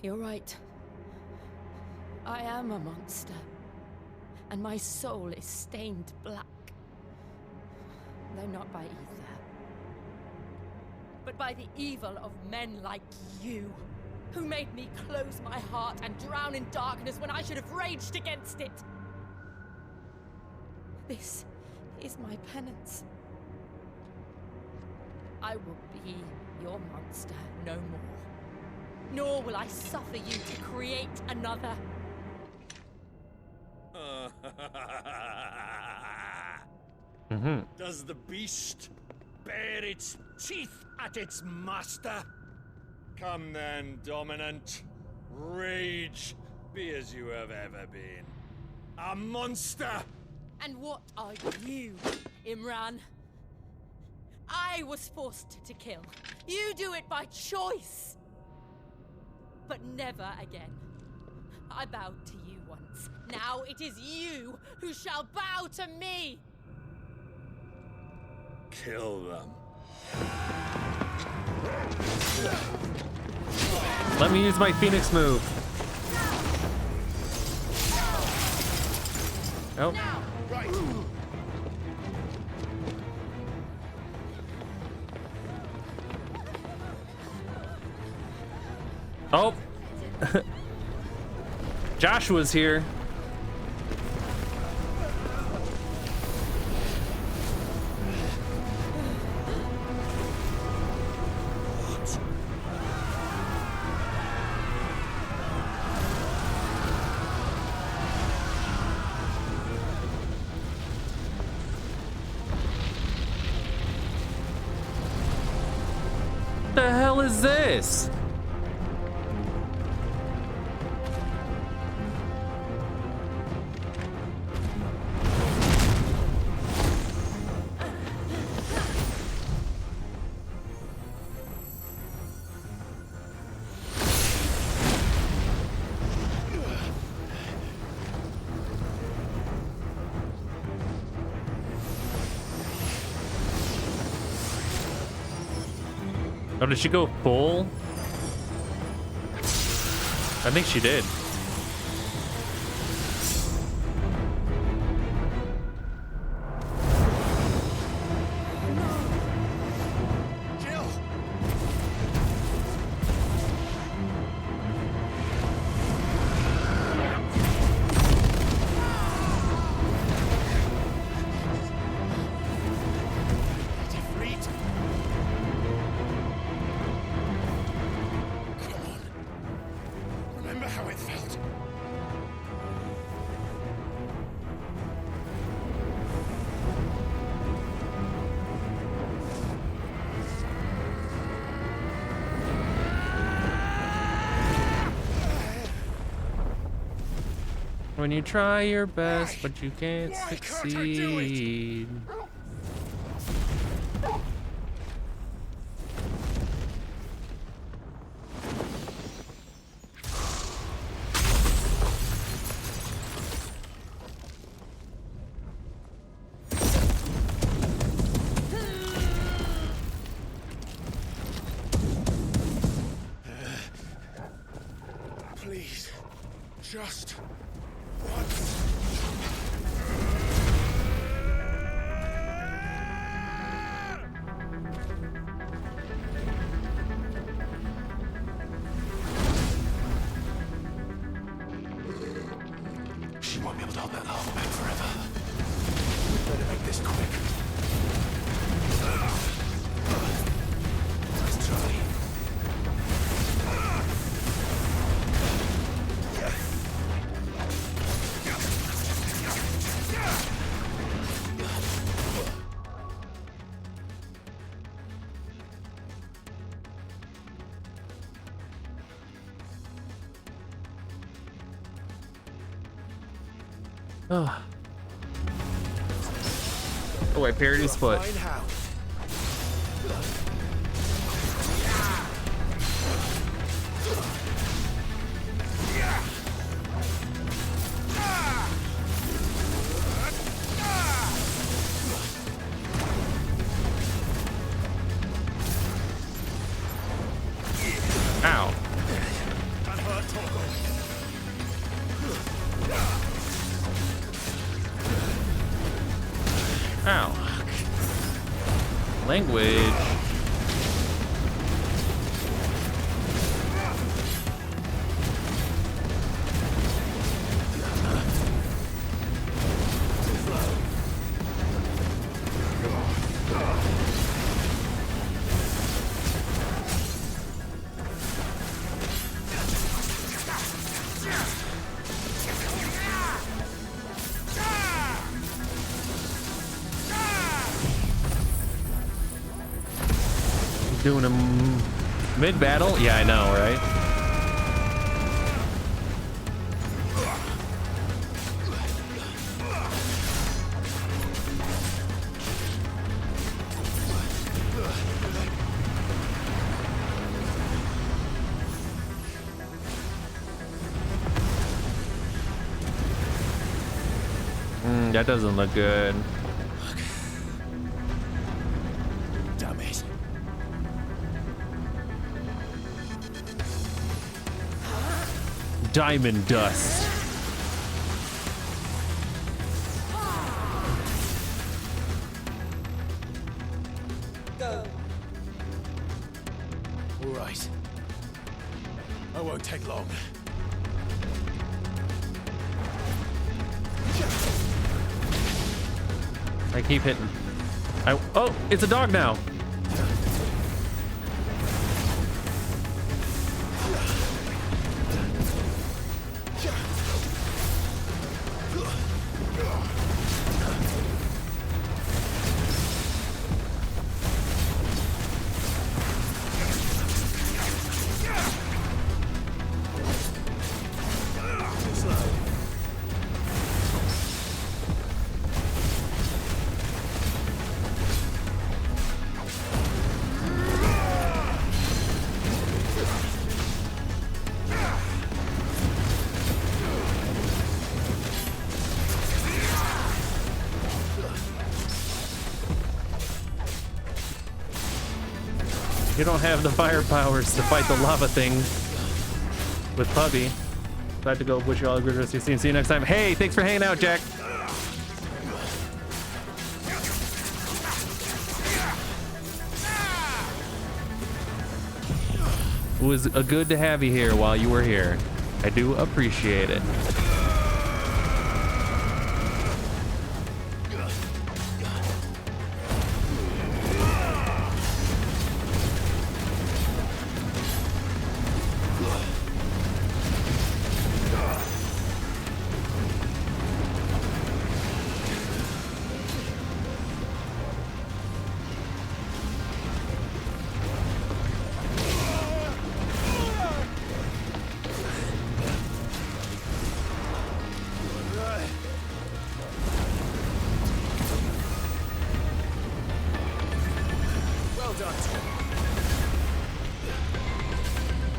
You're right. I am a monster. And my soul is stained black. Though not by ether. But by the evil of men like you. Who made me close my heart and drown in darkness when I should have raged against it? This is my penance. I will be your monster no more. Nor will I suffer you to create another. Does the beast bare its teeth at its master? Come then, Dominant. Rage, be as you have ever been. A monster! And what are you, Imran? I was forced to kill. You do it by choice. But never again. I bowed to you once. Now it is you who shall bow to me. Kill them. Let me use my Phoenix move. Oh. Right. Oh. Joshua's here. The hell is this? Oh, did she go full? I think she did. When you try your best, but you can't succeed. Please, just once. She won't be able to hold that laugh back forever. Better make this quick. Let's try. Oh, I parried his foot. Ow. Ow. Language. Doing him mid-battle? Yeah, I know, right? That doesn't look good. Damn it. Diamond dust. Go. All right. I won't take long. I keep hitting. Oh, it's a dog now. You don't have the fire powers to fight the lava thing with Puppy. I have to go. Wish you all a good rest of your scene. See you next time. Hey, thanks for hanging out, Jack. It was good to have you here while you were here. I do appreciate it.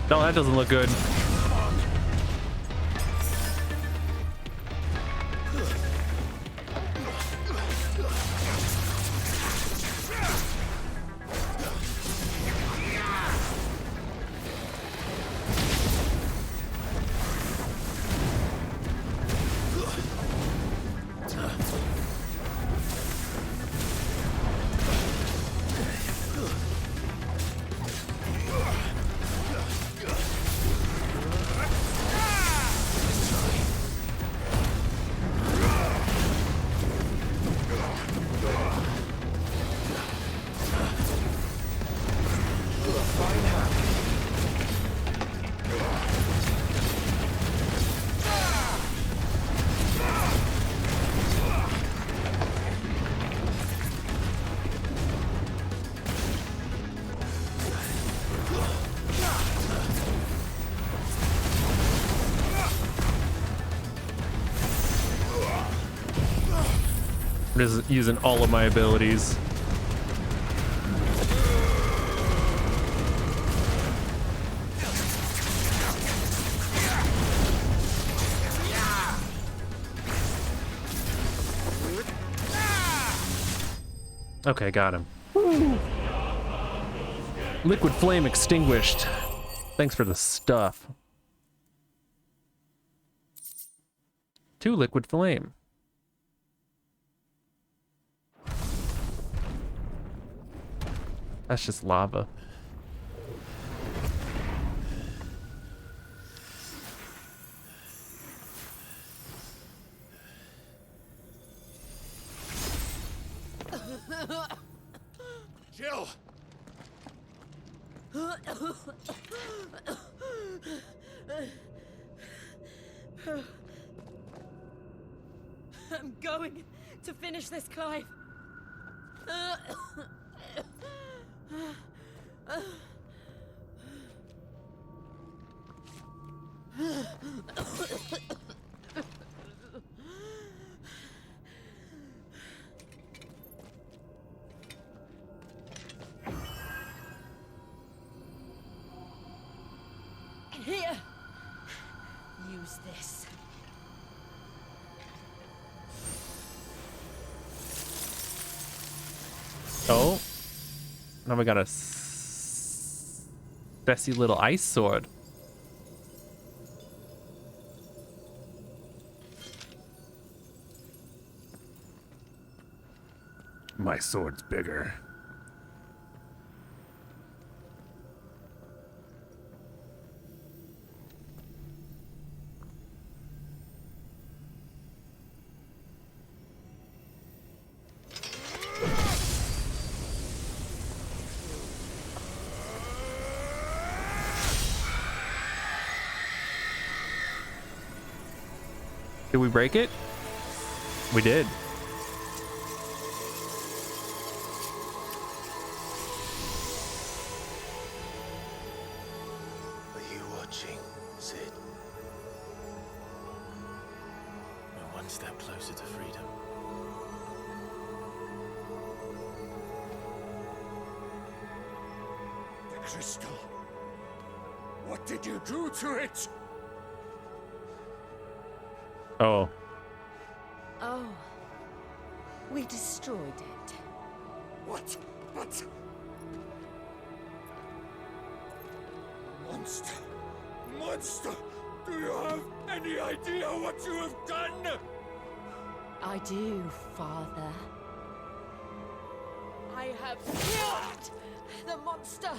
No, that doesn't look good. I'm just using all of my abilities. Okay, got him. Woo. Liquid flame extinguished. Thanks for the stuff. 2 liquid flame. That's just lava. Jill! I'm going to finish this, Clive. Here! Use this. Oh. Now we got a messy little ice sword. My sword's bigger. Did we break it? We did. Are you watching, Cid? We're one step closer to freedom. The crystal. What did you do to it? Oh. Oh. We destroyed it. What? But... Monster! Monster! Do you have any idea what you have done? I do, Father. I have killed the monster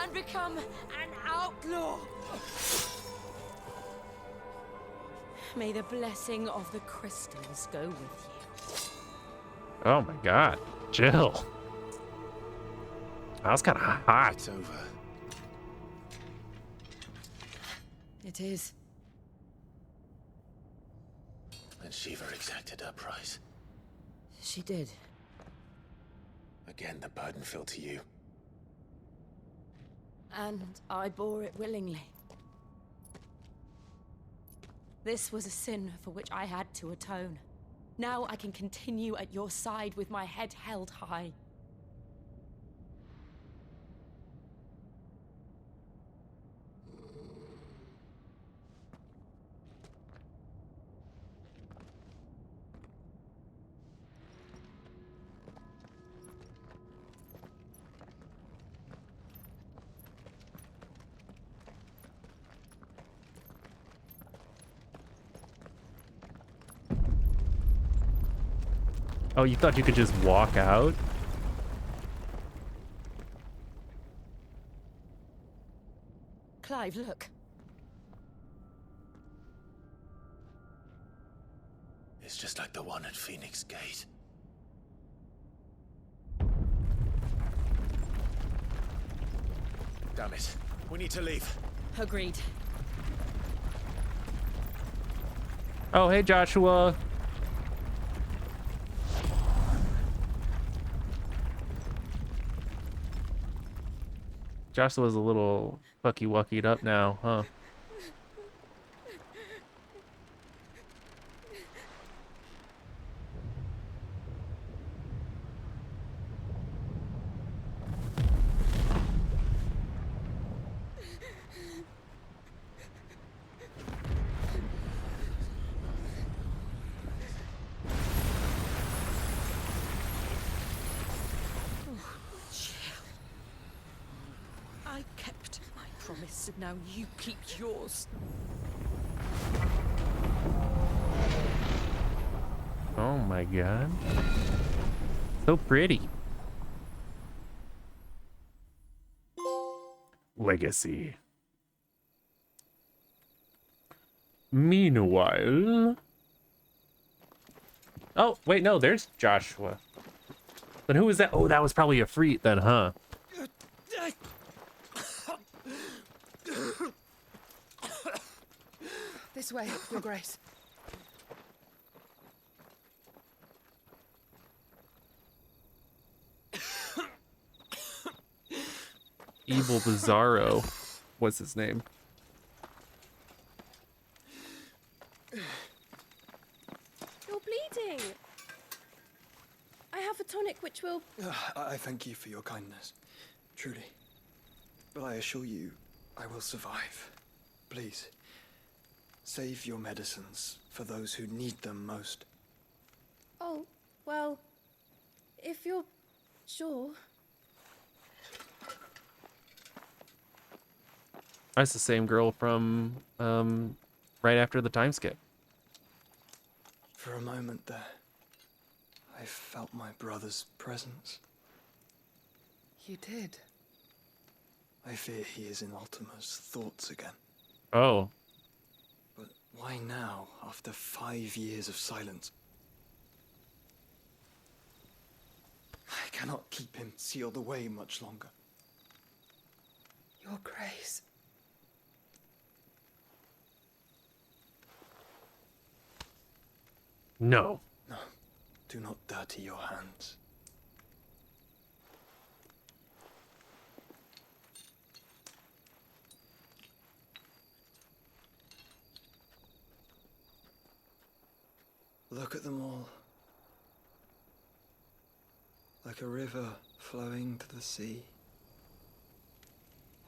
and become an outlaw. May the blessing of the crystals go with you. Oh my god. Jill. That was kind of hot. It's over. It is. And Shiva exacted her price. She did. Again, the burden fell to you. And I bore it willingly. This was a sin for which I had to atone. Now I can continue at your side with my head held high. Oh, you thought you could just walk out? Clive, look. It's just like the one at Phoenix Gate. Damn it. We need to leave. Agreed. Oh, hey, Joshua. Joshua's a little fucky-wuckied up now, huh? I kept my promise, and now you keep yours. Oh my god. So pretty. Legacy. Meanwhile... Oh, wait, no, there's Joshua. Then who was that? Oh, that was probably a Freet then, huh? This way, Your Grace. evil Bizarro. What's his name? You're bleeding. I have a tonic which will... I thank you for your kindness, truly. But I assure you, I will survive. Please, save your medicines for those who need them most. Oh, well, if you're sure. That's the same girl from right after the time skip. For a moment there, I felt my brother's presence. You did? I fear he is in Ultima's thoughts again. Oh. But why now, after 5 years of silence? I cannot keep him sealed away much longer. Your Grace. No. No, do not dirty your hands. Look at them all. Like a river flowing to the sea.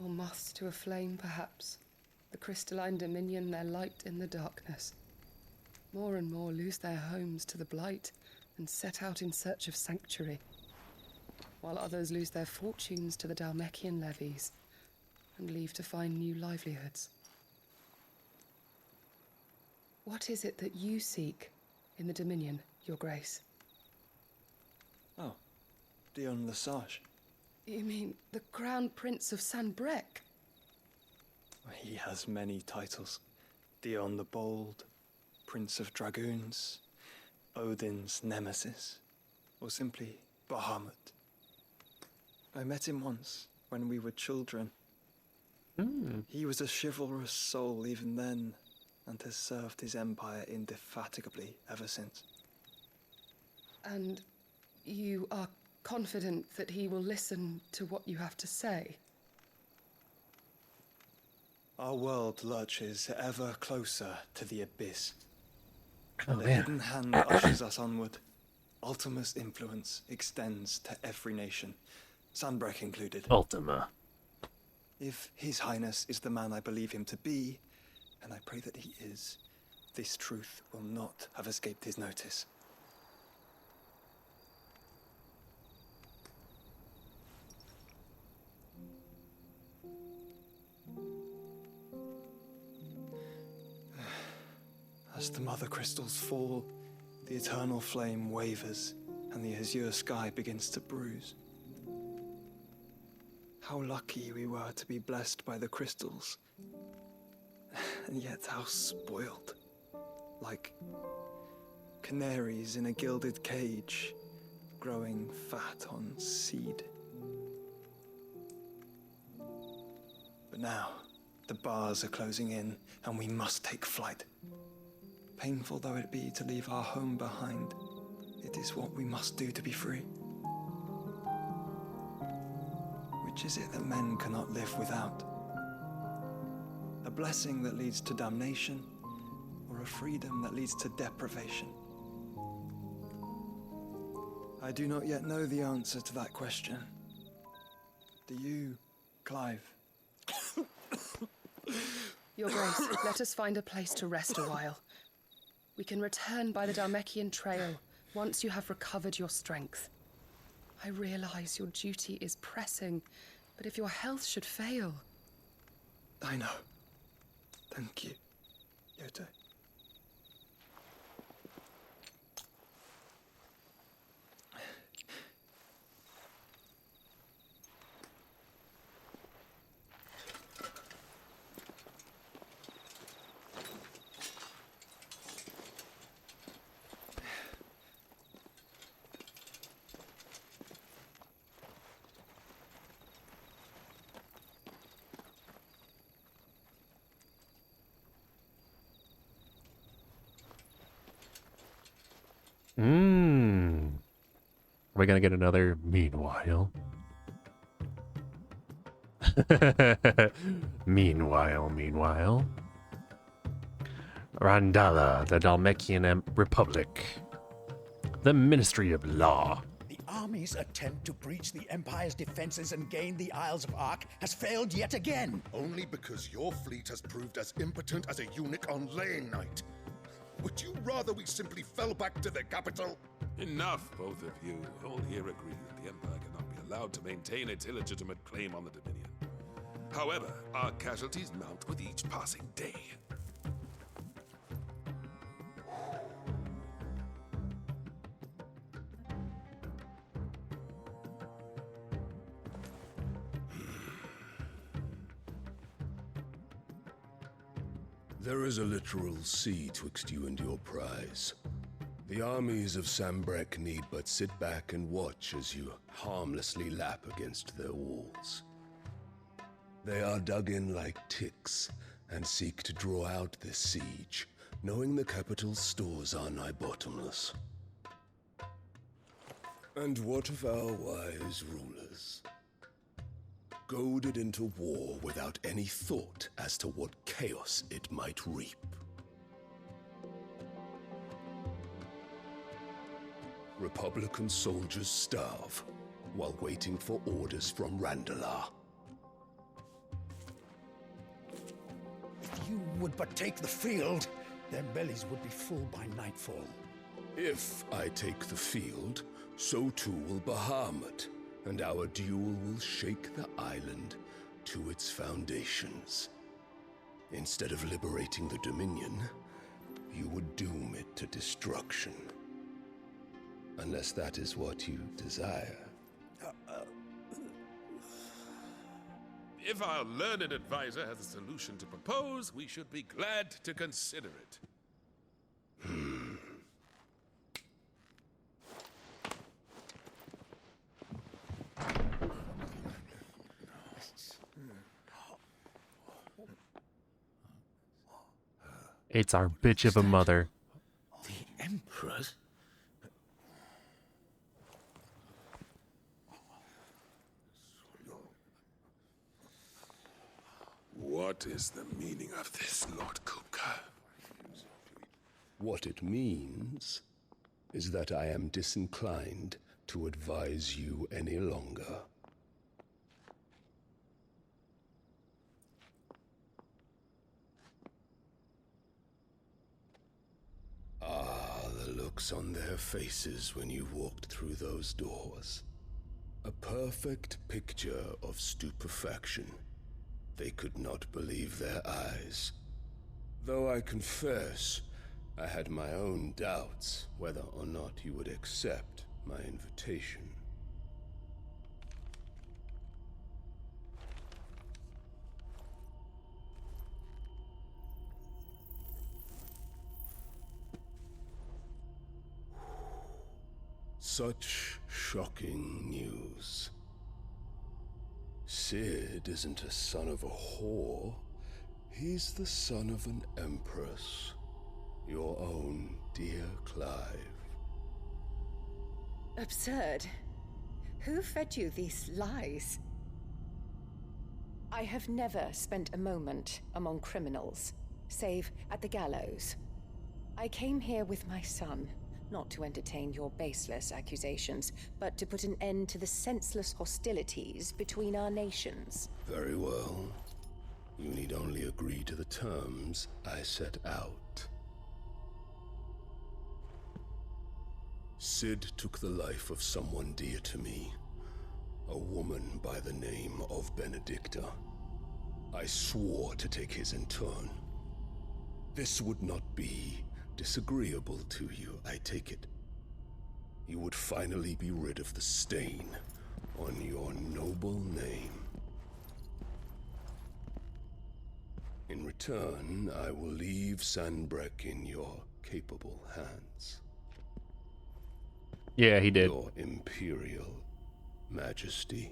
Or moths to a flame, perhaps. The crystalline dominion, their light in the darkness. More and more lose their homes to the blight and set out in search of sanctuary, while others lose their fortunes to the Dhalmekian levies and leave to find new livelihoods. What is it that you seek in the Dominion, Your Grace? Oh, Dion Lesage. You mean the Crown Prince of Sanbreque? He has many titles. Dion the Bold, Prince of Dragoons, Odin's Nemesis, or simply Bahamut. I met him once, when we were children. He was a chivalrous soul even then, and has served his empire indefatigably ever since. And you are confident that he will listen to what you have to say? Our world lurches ever closer to the abyss. Oh, And a man. hidden hand ushers us onward. Ultima's influence extends to every nation, Sanbreque included. Ultima. If His Highness is the man I believe him to be, and I pray that he is, this truth will not have escaped his notice. As the mother crystals fall, the eternal flame wavers, and the azure sky begins to bruise. How lucky we were to be blessed by the crystals, and yet how spoiled. Like canaries in a gilded cage, growing fat on seed. But now, the bars are closing in, and we must take flight. Painful though it be to leave our home behind, it is what we must do to be free. Which is it that men cannot live without? A blessing that leads to damnation, or a freedom that leads to deprivation? I do not yet know the answer to that question. Do you, Clive? Your Grace, let us find a place to rest a while. We can return by the Dhalmekian trail once you have recovered your strength. I realize your duty is pressing, but if your health should fail... I know. Thank you, Yote. Are we gonna get another meanwhile? Meanwhile. Randala, the Dalmekian Republic. The Ministry of Law. The army's attempt to breach the Empire's defenses and gain the Isles of Ark has failed yet again. Only because your fleet has proved as impotent as a eunuch on laying night. Would you rather we simply fell back to the capital? Enough, both of you. All here agree that the Empire cannot be allowed to maintain its illegitimate claim on the Dominion. However, our casualties mount with each passing day. There is a literal sea twixt you and your prize. The armies of Sanbreque need but sit back and watch as you harmlessly lap against their walls. They are dug in like ticks and seek to draw out this siege, knowing the capital's stores are nigh bottomless. And what of our wise rulers? Goaded into war without any thought as to what chaos it might reap. Republican soldiers starve while waiting for orders from Randalar. If you would but take the field, their bellies would be full by nightfall. If I take the field, so too will Bahamut, and our duel will shake the island to its foundations. Instead of liberating the Dominion, you would doom it to destruction. Unless that is what you desire. If our learned advisor has a solution to propose, we should be glad to consider it. It's our bitch of a mother. The Emperor's? What is the meaning of this, Lord Kupka? What it means is that I am disinclined to advise you any longer. Ah, the looks on their faces when you walked through those doors. A perfect picture of stupefaction. They could not believe their eyes. Though I confess, I had my own doubts whether or not you would accept my invitation. Such shocking news. Cid isn't a son of a whore. He's the son of an empress. Your own dear Clive. Absurd. Who fed you these lies? I have never spent a moment among criminals, save at the gallows. I came here with my son, not to entertain your baseless accusations, but to put an end to the senseless hostilities between our nations. Very well. You need only agree to the terms I set out. Cid took the life of someone dear to me, a woman by the name of Benedicta. I swore to take his in turn. This would not be disagreeable to you, I take it. You would finally be rid of the stain on your noble name. In return, I will leave Sanbreque in your capable hands. Yeah, he did. Your Imperial Majesty.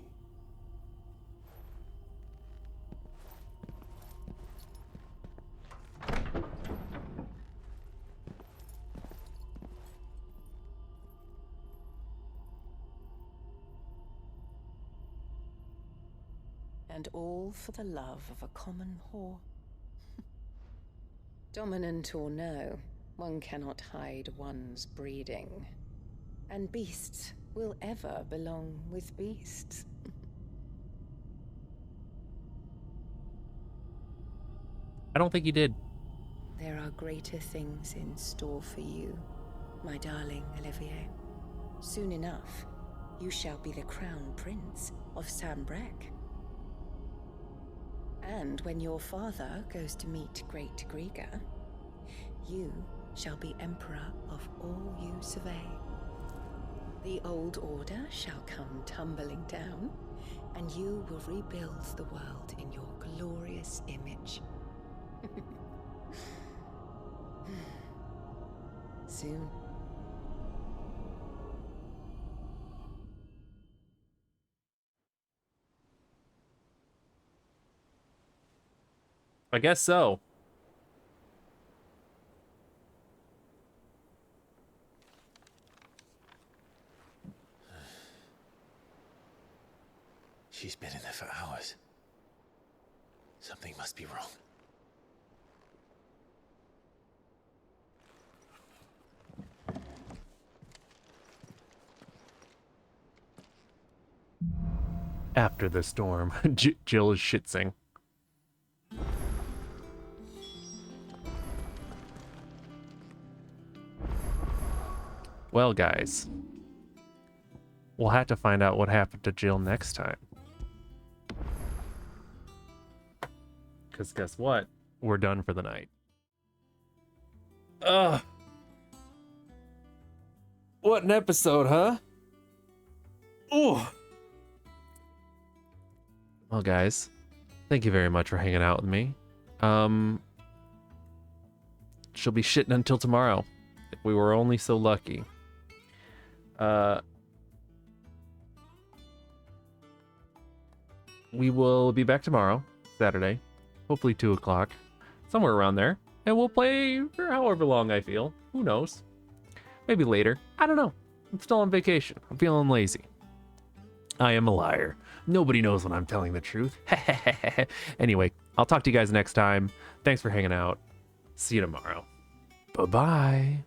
And all for the love of a common whore. Dominant or no, one cannot hide one's breeding. And beasts will ever belong with beasts. I don't think he did. There are greater things in store for you, my darling Olivier. Soon enough, you shall be the crown prince of Sambrec. And when your father goes to meet Great Griga, you shall be emperor of all you survey. The old order shall come tumbling down, and you will rebuild the world in your glorious image. Soon. I guess so. She's been in there for hours. Something must be wrong. After the storm, Jill is shitsing. Well, guys, we'll have to find out what happened to Jill next time. Because guess what? We're done for the night. Ugh. What an episode, huh? Ooh. Well, guys, thank you very much for hanging out with me. She'll be shitting until tomorrow. If we were only so lucky. We will be back tomorrow, Saturday, hopefully 2 o'clock, somewhere around there, and we'll play for however long I feel. Who knows? Maybe later. I don't know. I'm still on vacation. I'm feeling lazy. I am a liar. Nobody knows when I'm telling the truth. Anyway, I'll talk to you guys next time. Thanks for hanging out. See you tomorrow. Bye-bye.